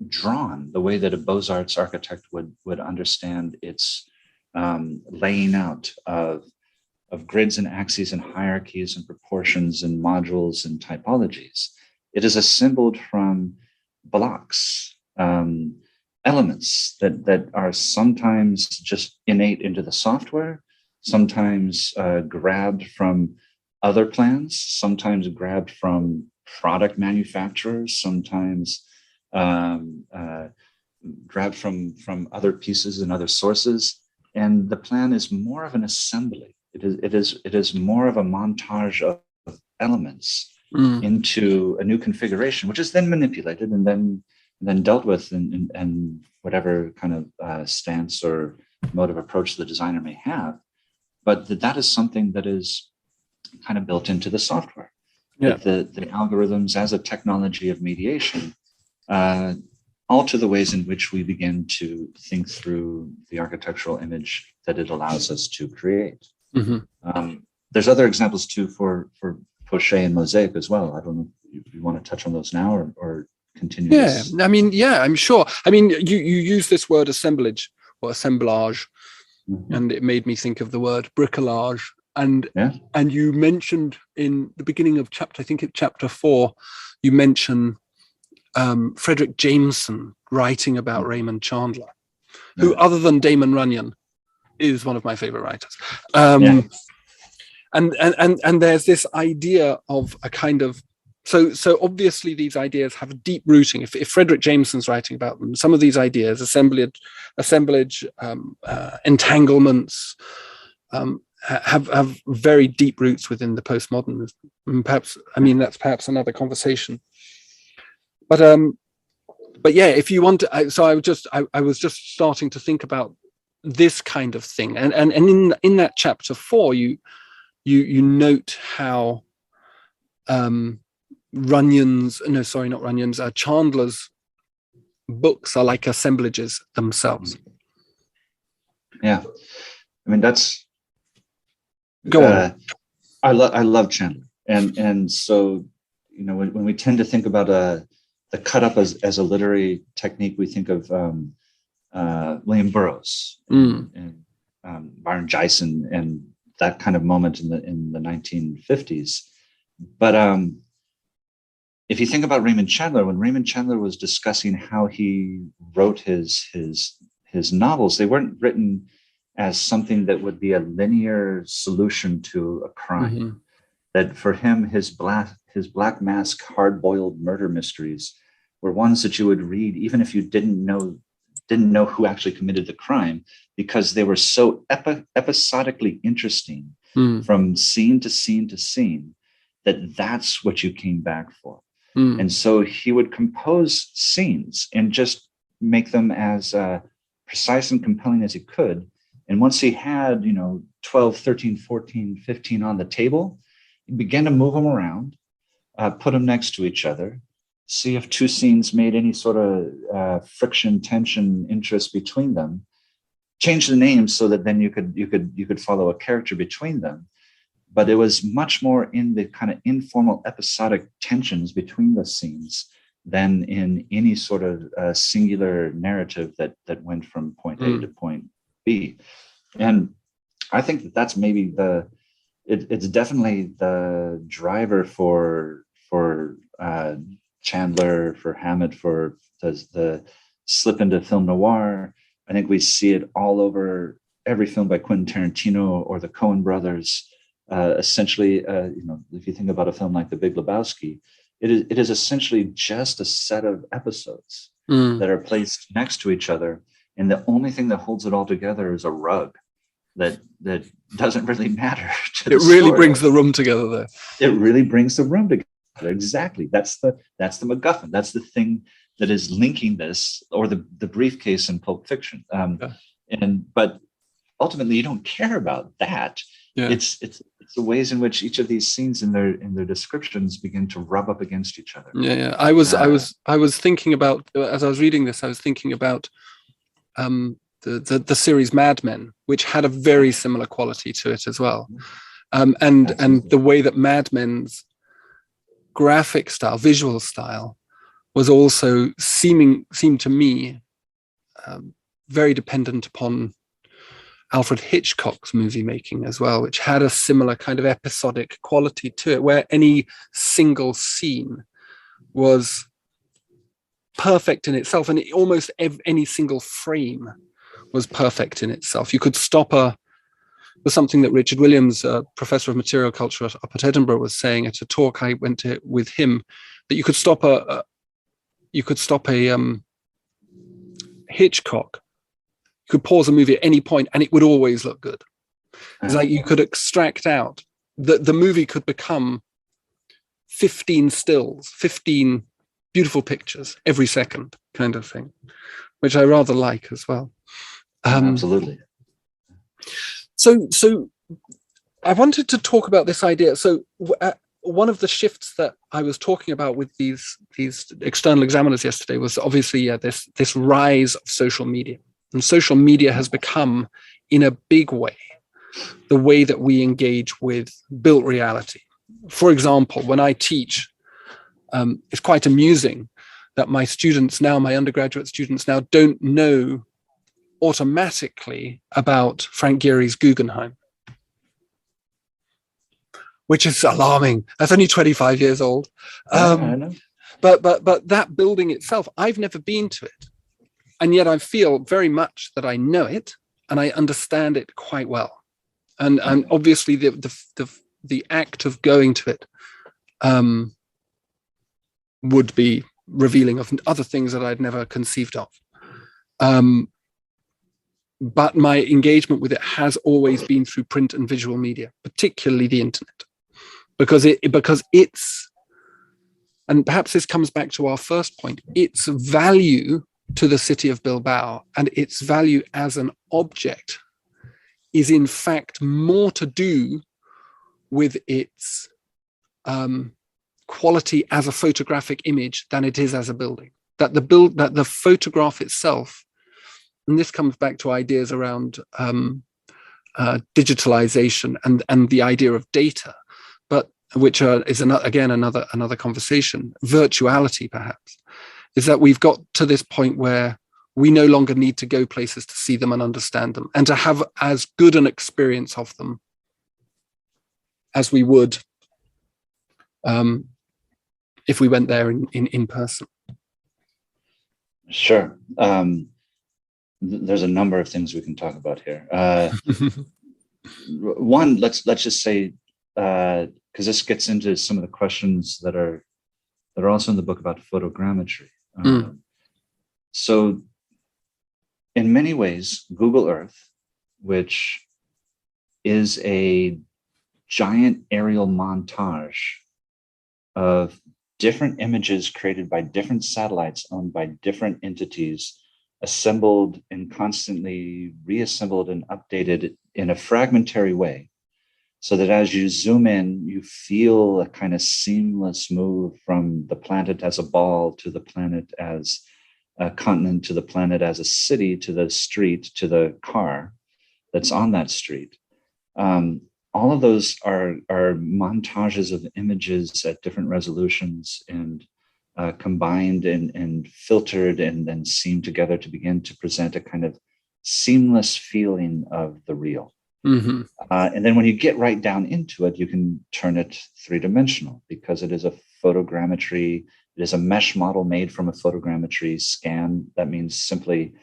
drawn the way that a Beaux-Arts architect would understand its laying out of grids and axes and hierarchies and proportions and modules and typologies. It is assembled from blocks, elements that are sometimes just innate into the software, sometimes grabbed from other plans, sometimes grabbed from product manufacturers, sometimes grabbed from other pieces and other sources. And the plan is more of an assembly. It is more of a montage of elements into a new configuration, which is then manipulated and then dealt with in whatever kind of stance or mode of approach the designer may have. But that is something that is kind of built into the software. Yeah. The algorithms as a technology of mediation alter the ways in which we begin to think through the architectural image that it allows us to create. Mm-hmm. There's other examples too for Poche and Mosaic as well. I don't know if you want to touch on those now or continue. Yeah, I mean, yeah, I'm sure. I mean, you use this word assemblage or assemblage, and it made me think of the word bricolage. And you mentioned in the beginning of chapter, I think it's chapter 4, you mention Frederick Jameson writing about Raymond Chandler, who, other than Damon Runyon, is one of my favorite writers. And there's this idea of a kind of so obviously these ideas have a deep rooting. If Frederick Jameson's writing about them, some of these ideas, assemblage, entanglements, have very deep roots within the postmodern movement. And perhaps, I mean, that's perhaps another conversation. But yeah, if you want to, so I was just starting to think about this kind of thing, and in that chapter 4, you note how Chandler's books are like assemblages themselves. Yeah, I mean that's. Go on. I love Chandler, and so when we tend to think about the cut up as a literary technique, we think of William Burroughs and Byron Gyson and that kind of moment in the 1950s. But if you think about Raymond Chandler, when Raymond Chandler was discussing how he wrote his novels, they weren't written as something that would be a linear solution to a crime. Mm-hmm. That for him, his Black Mask hard-boiled murder mysteries were ones that you would read even if you didn't know who actually committed the crime, because they were so episodically interesting from scene to scene to scene that's what you came back for. And so he would compose scenes and just make them as precise and compelling as he could. And once he had, 12, 13, 14, 15 on the table, he began to move them around, put them next to each other, see if two scenes made any sort of friction, tension, interest between them, change the names so that then you could follow a character between them. But it was much more in the kind of informal episodic tensions between the scenes than in any sort of singular narrative that went from point A to point B. And I think that's maybe it's definitely the driver for Chandler, for Hammett, for the slip into film noir. I think we see it all over every film by Quentin Tarantino or the Coen brothers. Essentially, if you think about a film like The Big Lebowski, it is essentially just a set of episodes that are placed next to each other, and the only thing that holds it all together is a rug that doesn't really matter. It really brings the room together, though. It really brings the room together. Exactly. That's the MacGuffin. That's the thing that is linking this, or the briefcase in Pulp Fiction. But ultimately, you don't care about that. Yeah. It's the ways in which each of these scenes in their descriptions begin to rub up against each other. Yeah. I was thinking about, as I was reading this, I was thinking about the series Mad Men, which had a very similar quality to it as well. And the way that Mad Men's graphic style, visual style, was also seemed to me very dependent upon Alfred Hitchcock's movie making as well, which had a similar kind of episodic quality to it, where any single scene was perfect in itself, and almost any single frame was perfect in itself. You could stop was something that Richard Williams, professor of material culture up at Edinburgh, was saying at a talk I went to with him, that you could stop a Hitchcock. You could pause a movie at any point and it would always look good. It's like you could extract out the movie could become 15 stills, 15 beautiful pictures every second, kind of thing, which I rather like as well. Absolutely. So I wanted to talk about this idea. So one of the shifts that I was talking about with these external examiners yesterday was obviously this rise of social media. And social media has become, in a big way, the way that we engage with built reality. For example, when I teach, it's quite amusing that my undergraduate students now don't know automatically about Frank Gehry's Guggenheim, which is alarming. That's only 25 years old. I know. But that building itself, I've never been to it. And yet I feel very much that I know it and I understand it quite well. And obviously the act of going to it would be revealing of other things that I'd never conceived of. But my engagement with it has always been through print and visual media, particularly the internet, because it's, and perhaps this comes back to our first point, its value to the city of Bilbao and its value as an object is in fact more to do with its quality as a photographic image than it is as a building. That the photograph itself, and this comes back to ideas around digitalization and the idea of data, but which is another conversation, virtuality perhaps. is that we've got to this point where we no longer need to go places to see them and understand them, and to have as good an experience of them as we would if we went there in person. Sure. There's a number of things we can talk about here. One, let's just say, because this gets into some of the questions that are also in the book about photogrammetry. So in many ways, Google Earth, which is a giant aerial montage of different images created by different satellites owned by different entities, assembled and constantly reassembled and updated in a fragmentary way, so that as you zoom in, you feel a kind of seamless move from the planet as a ball to the planet as a continent, to the planet as a city, to the street, to the car that's on that street. All of those are montages of images at different resolutions, and combined and filtered and then seamed together to begin to present a kind of seamless feeling of the real. And then when you get right down into it, you can turn it three-dimensional, because it is a photogrammetry. It is a mesh model made from a photogrammetry scan. That means simply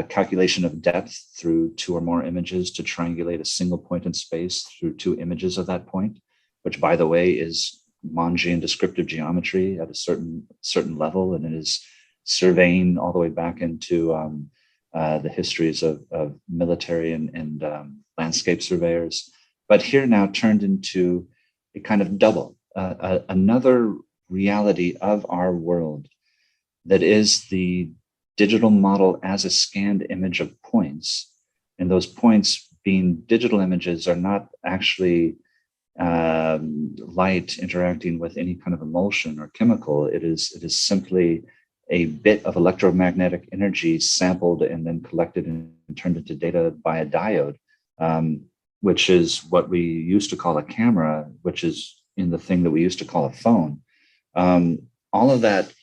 calculation of depth through two or more images to triangulate a single point in space through two images of that point, which, by the way, is Mongian descriptive geometry at a certain level, and it is surveying all the way back into the histories of military and landscape surveyors. But here now turned into a kind of double, another reality of our world that is the digital model as a scanned image of points. And those points, being digital images, are not actually light interacting with any kind of emulsion or chemical. It is simply a bit of electromagnetic energy sampled and then collected and turned into data by a diode, which is what we used to call a camera, which is in the thing that we used to call a phone. All of that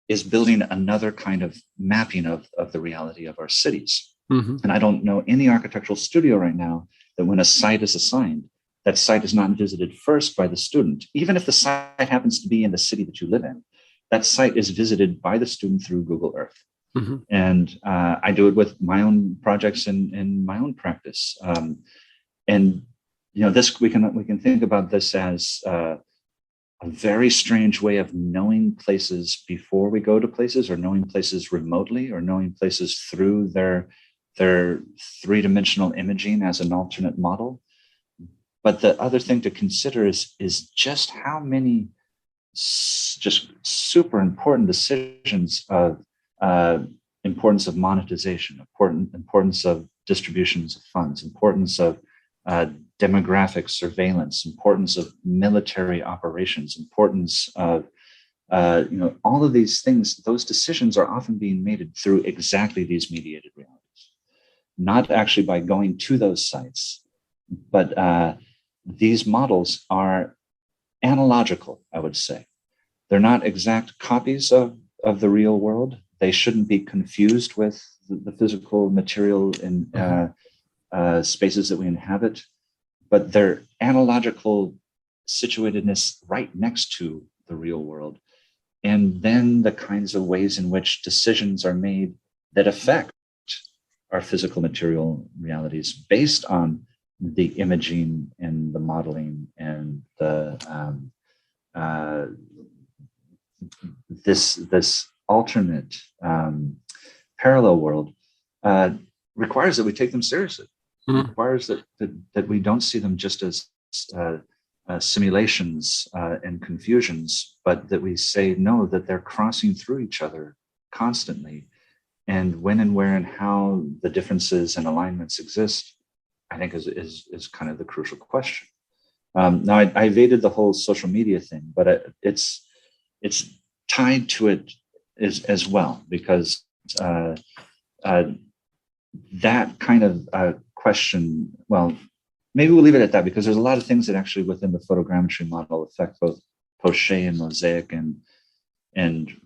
is building another kind of mapping of the reality of our cities. And I don't know any architectural studio right now that when a site is assigned, that site is not visited first by the student. Even if the site happens to be in the city that you live in, that site is visited by the student through Google Earth. And I do it with my own projects in my own practice. And this we can think about this as a very strange way of knowing places before we go to places, or knowing places remotely, or knowing places through their three-dimensional imaging as an alternate model. But the other thing to consider is just how many just super important decisions of importance of monetization, importance of distributions of funds, importance of demographic surveillance, importance of military operations, importance of all of these things. Those decisions are often being made through exactly these mediated realities, not actually by going to those sites, but these models are analogical, I would say. They're not exact copies of the real world. They shouldn't be confused with the physical material and spaces that we inhabit, but they're analogical situatedness right next to the real world. And then the kinds of ways in which decisions are made that affect our physical material realities based on the imaging and the modeling and the this alternate parallel world requires that we take them seriously. Requires that we don't see them just as simulations and confusions, but that we say no, that they're crossing through each other constantly. And when and where and how the differences and alignments exist, I think is kind of the crucial question. Now, I evaded the whole social media thing, but it's tied to it as well, because that kind of question, well, maybe we'll leave it at that, because there's a lot of things that actually within the photogrammetry model affect both Poche and Mosaic and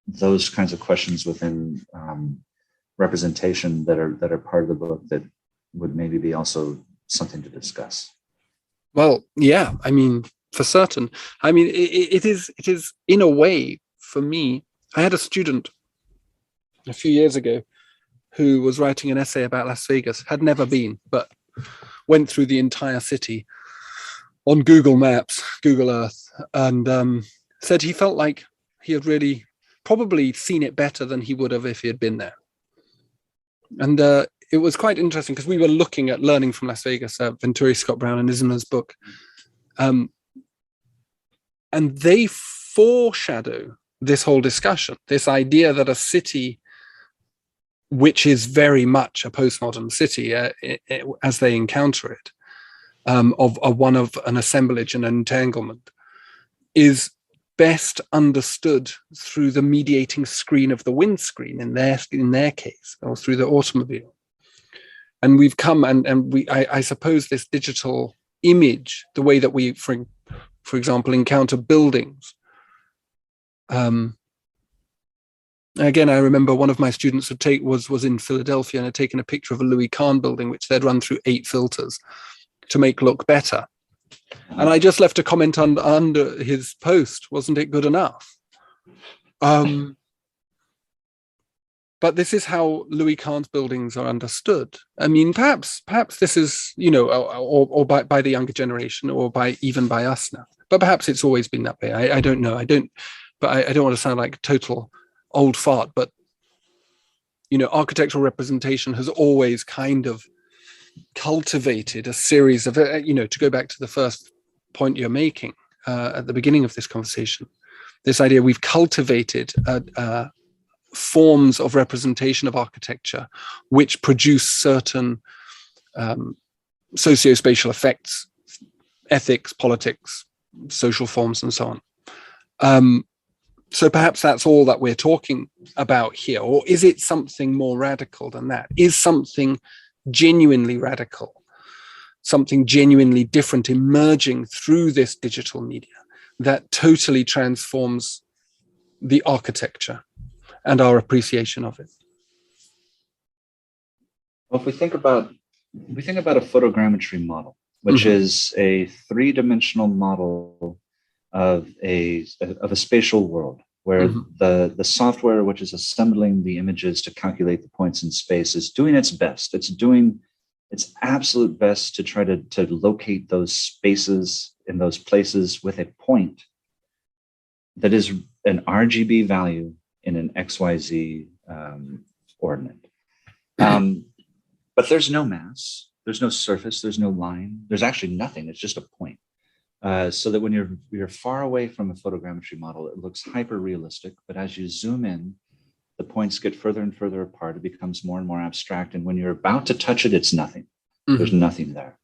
those kinds of questions within representation that are part of the book that would maybe be also something to discuss? Well, yeah, I mean, for certain. I mean, it is in a way, for me, I had a student a few years ago who was writing an essay about Las Vegas, had never been, but went through the entire city on Google Maps, Google Earth, and said he felt like he had really probably seen it better than he would have if he had been there. And it was quite interesting because we were looking at Learning from Las Vegas, Venturi, Scott Brown, and Isma's book. And they foreshadow this whole discussion, this idea that a city which is very much a postmodern city as they encounter it, of one of an assemblage and an entanglement, is best understood through the mediating screen of the windscreen in their case, or through the automobile. And we've come and I suppose this digital image, the way that we, for example, encounter buildings. Again, I remember one of my students was in Philadelphia and had taken a picture of a Louis Kahn building, which they'd run through 8 filters to make look better. And I just left a comment under his post, wasn't it good enough? But this is how Louis Kahn's buildings are understood. I mean, perhaps this is, or by the younger generation, or even by us now. But perhaps it's always been that way. I don't know. I don't want to sound like a total old fart, but architectural representation has always kind of cultivated a series of, to go back to the first point you're making at the beginning of this conversation, this idea we've cultivated forms of representation of architecture which produce certain socio-spatial effects, ethics, politics, social forms, and so on. So perhaps that's all that we're talking about here. Or is it something more radical than that? Is something genuinely radical, something genuinely different emerging through this digital media that totally transforms the architecture and our appreciation of it? Well, if we think about a photogrammetry model, which is a 3-dimensional model of a spatial world, where the software which is assembling the images to calculate the points in space is doing its best. It's doing its absolute best to try to locate those spaces in those places with a point that is an RGB value in an XYZ ordinate. But there's no mass, there's no surface, there's no line, there's actually nothing. It's just a point. So that when you're far away from a photogrammetry model, it looks hyper realistic. But as you zoom in, the points get further and further apart. It becomes more and more abstract. And when you're about to touch it, it's nothing. There's nothing there.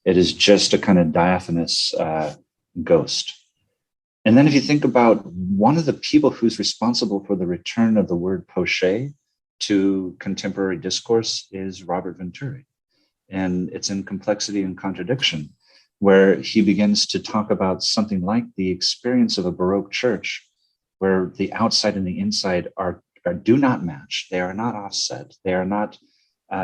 It is just a kind of diaphanous ghost. And then if you think about one of the people who's responsible for the return of the word poche to contemporary discourse is Robert Venturi. And it's in Complexity and Contradiction, where he begins to talk about something like the experience of a Baroque church, where the outside and the inside do not match. They are not offset. They are not.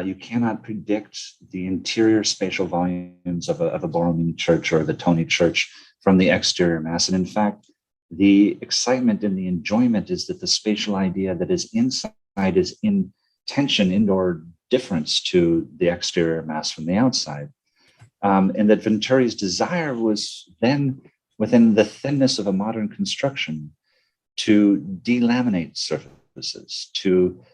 You cannot predict the interior spatial volumes of a Borromini church or the Toni church from the exterior mass. And in fact, the excitement and the enjoyment is that the spatial idea that is inside is in tension, indoor difference to the exterior mass from the outside. And that Venturi's desire was then, within the thinness of a modern construction, to delaminate surfaces, to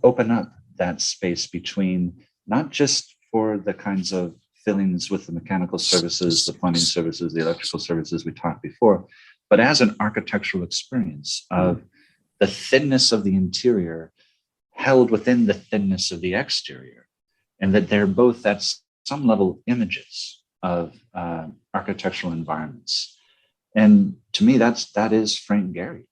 open up that space between, not just for the kinds of fillings with the mechanical services, the plumbing services, the electrical services we talked before, but as an architectural experience of the thinness of the interior held within the thinness of the exterior, and that they're both at some level images of architectural environments. And to me, that is Frank Gehry.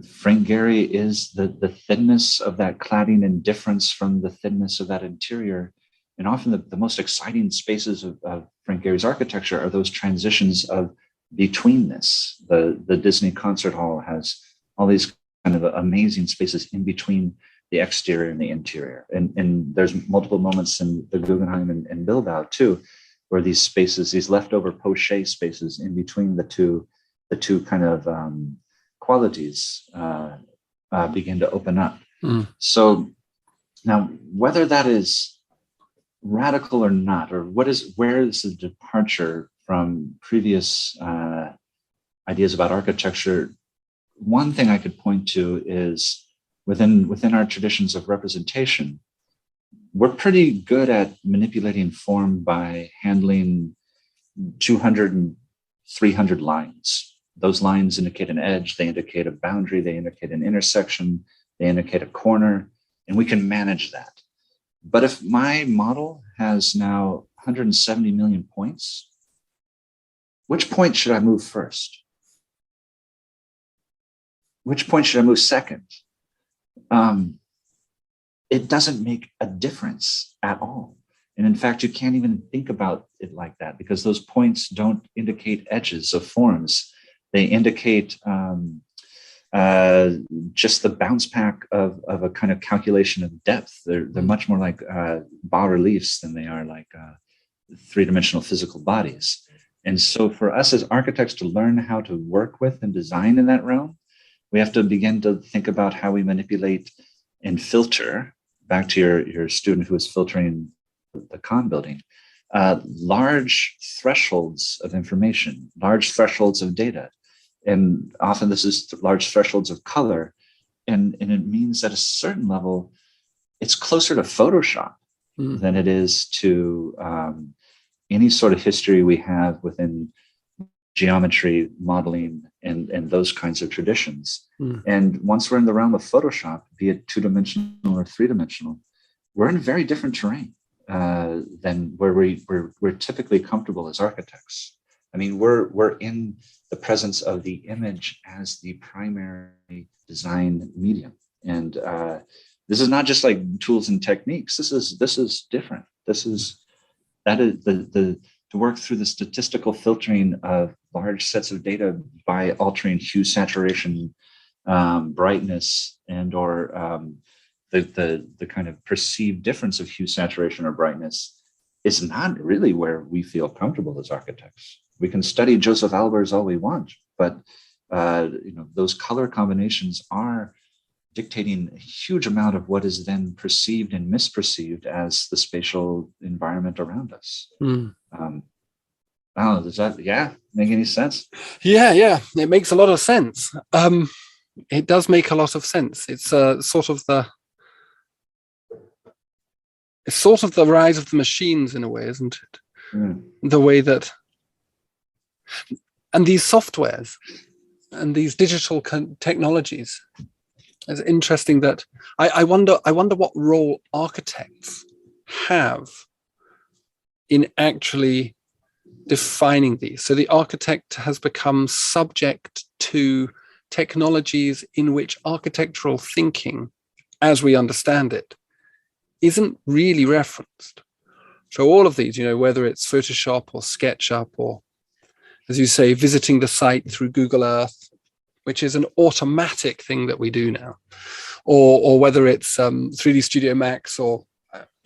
Frank Gehry is the thinness of that cladding and difference from the thinness of that interior. And often the most exciting spaces of Frank Gehry's architecture are those transitions of betweenness. The Disney Concert Hall has all these kind of amazing spaces in between the exterior and the interior. And there's multiple moments in the Guggenheim and Bilbao too, where these spaces, these leftover poche spaces in between the two kind of qualities begin to open up. So now, whether that is radical or not, or where is the departure from previous ideas about architecture, one thing I could point to is within our traditions of representation, we're pretty good at manipulating form by handling 200 and 300 lines. Those lines indicate an edge, they indicate a boundary, they indicate an intersection, they indicate a corner, and we can manage that. But if my model has now 170 million points, which point should I move first? Which point should I move second? It doesn't make a difference at all. And in fact, you can't even think about it like that, because those points don't indicate edges of forms. They indicate just the bounce back of a kind of calculation of depth. They're much more like bas reliefs than they are like three-dimensional physical bodies. And so for us as architects to learn how to work with and design in that realm, we have to begin to think about how we manipulate and filter, back to your student who was filtering the Kahn building, large thresholds of information, large thresholds of data. And often this is large thresholds of color. And it means at a certain level, it's closer to Photoshop than it is to any sort of history we have within geometry, modeling, and those kinds of traditions. And once we're in the realm of Photoshop, be it two-dimensional or three-dimensional, we're in very different terrain than where we're typically comfortable as architects. I mean, we're in the presence of the image as the primary design medium. And this is not just like tools and techniques. This is different. That is to work through the statistical filtering of large sets of data by altering hue, saturation, brightness, and or the kind of perceived difference of hue, saturation, or brightness is not really where we feel comfortable as architects. We can study Joseph Albers all we want, but those color combinations are dictating a huge amount of what is then perceived and misperceived as the spatial environment around us. Does that make any sense? Yeah, it makes a lot of sense. It does make a lot of sense. It's sort of the rise of the machines in a way, isn't it? The way that, and these softwares and these digital technologies. It's interesting that I wonder what role architects have in actually defining these. So the architect has become subject to technologies in which architectural thinking, as we understand it, isn't really referenced. So all of these, whether it's Photoshop or SketchUp, or, as you say, visiting the site through Google Earth, which is an automatic thing that we do now, or whether it's 3D Studio Max, or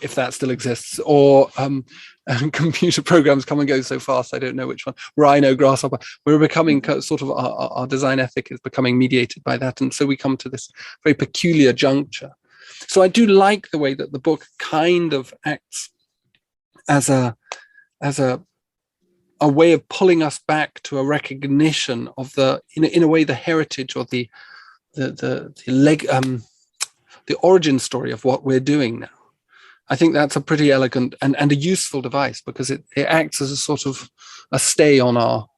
if that still exists, or computer programs come and go so fast, I don't know which one, Rhino, Grasshopper. We're becoming sort of, our design ethic is becoming mediated by that. And so we come to this very peculiar juncture. So I do like the way that the book kind of acts as a way of pulling us back to a recognition of in a way, the heritage or the origin story of what we're doing now. I think that's a pretty elegant and a useful device, because it acts as a sort of a stay on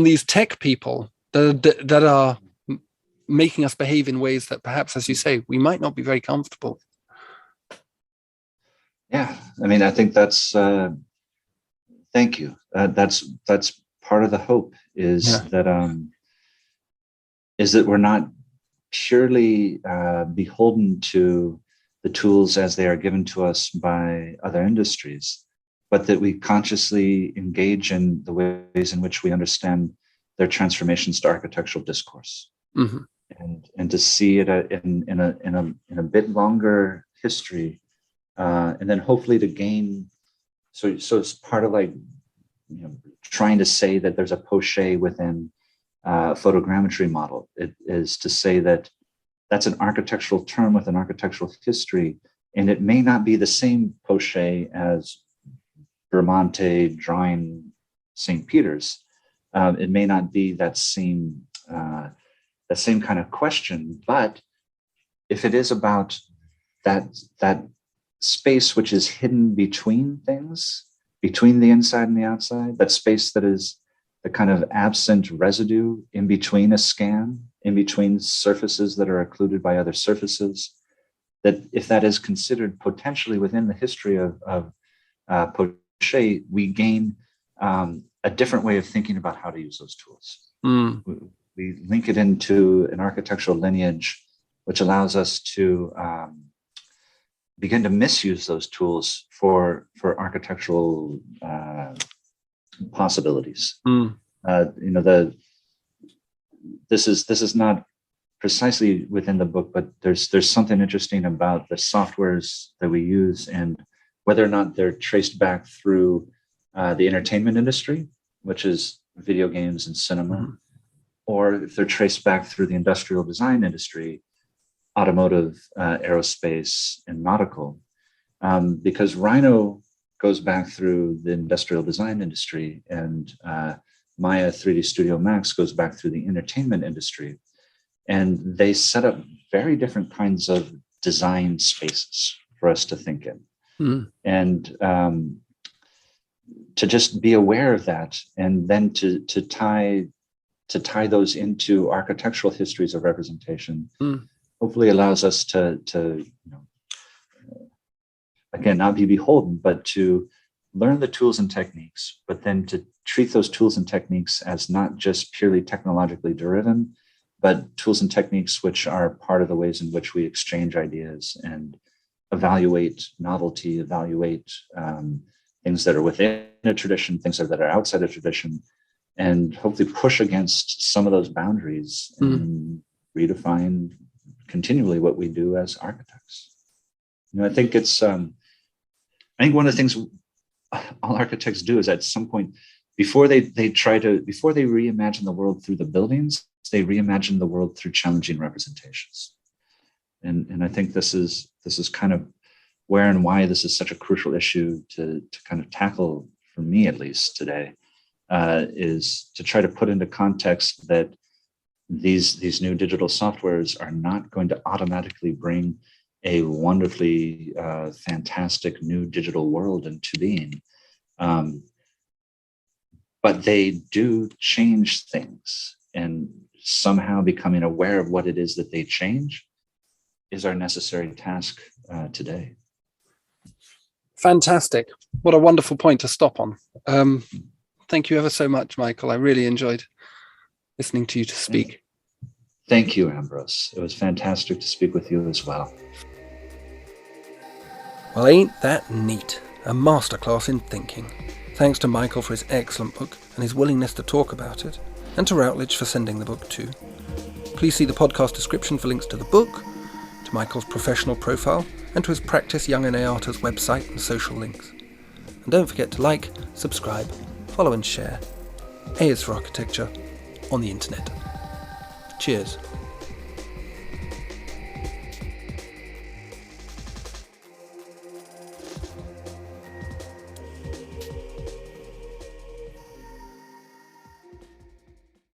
these tech people that are making us behave in ways that perhaps, as you say, we might not be very comfortable. Yeah, I mean, I think that's, thank you. That's part of the hope is that we're not purely beholden to the tools as they are given to us by other industries, but that we consciously engage in the ways in which we understand their transformations to architectural discourse, Hmm. and to see it in a bit longer history, and then hopefully to gain. So it's part of like, trying to say that there's a poche within photogrammetry model. It is to say that that's an architectural term with an architectural history, and it may not be the same poche as Bramante drawing St. Peter's. It may not be that same kind of question, but if it is about that space which is hidden between things, between the inside and the outside, that space that is the kind of absent residue in between a scan, in between surfaces that are occluded by other surfaces, that if that is considered potentially within the history of Poche, we gain a different way of thinking about how to use those tools. Mm. We link it into an architectural lineage, which allows us to begin to misuse those tools for architectural possibilities. Mm. This is not precisely within the book, but there's something interesting about the softwares that we use and whether or not they're traced back through the entertainment industry, which is video games and cinema, Mm. or if they're traced back through the industrial design industry, automotive, aerospace, and nautical. Because Rhino goes back through the industrial design industry, and Maya 3D Studio Max goes back through the entertainment industry. And they set up very different kinds of design spaces for us to think in. Mm. And to just be aware of that, and then to tie those into architectural histories of representation, hopefully allows us to again, not be beholden, but to learn the tools and techniques, but then to treat those tools and techniques as not just purely technologically driven, but tools and techniques which are part of the ways in which we exchange ideas and evaluate novelty, evaluate things that are within a tradition, things that are outside a tradition, and hopefully push against some of those boundaries and redefine continually what we do as architects. I think it's, I think one of the things all architects do is at some point, before they reimagine the world through the buildings, they reimagine the world through challenging representations. And I think this is kind of where and why this is such a crucial issue to kind of tackle, for me at least today, is to try to put into context that these new digital softwares are not going to automatically bring a wonderfully fantastic new digital world into being. But they do change things, and somehow becoming aware of what it is that they change is our necessary task today. Fantastic. What a wonderful point to stop on. Thank you ever so much, Michael. I really enjoyed listening to you to speak. Thank you, Ambrose. It was fantastic to speak with you as well. Well, ain't that neat? A masterclass in thinking. Thanks to Michael for his excellent book and his willingness to talk about it, and to Routledge for sending the book too. Please see the podcast description for links to the book, to Michael's professional profile, and to his Practice Young NA Arters website and social links. And don't forget to like, subscribe, follow and share. A is for Architecture on the internet. Cheers.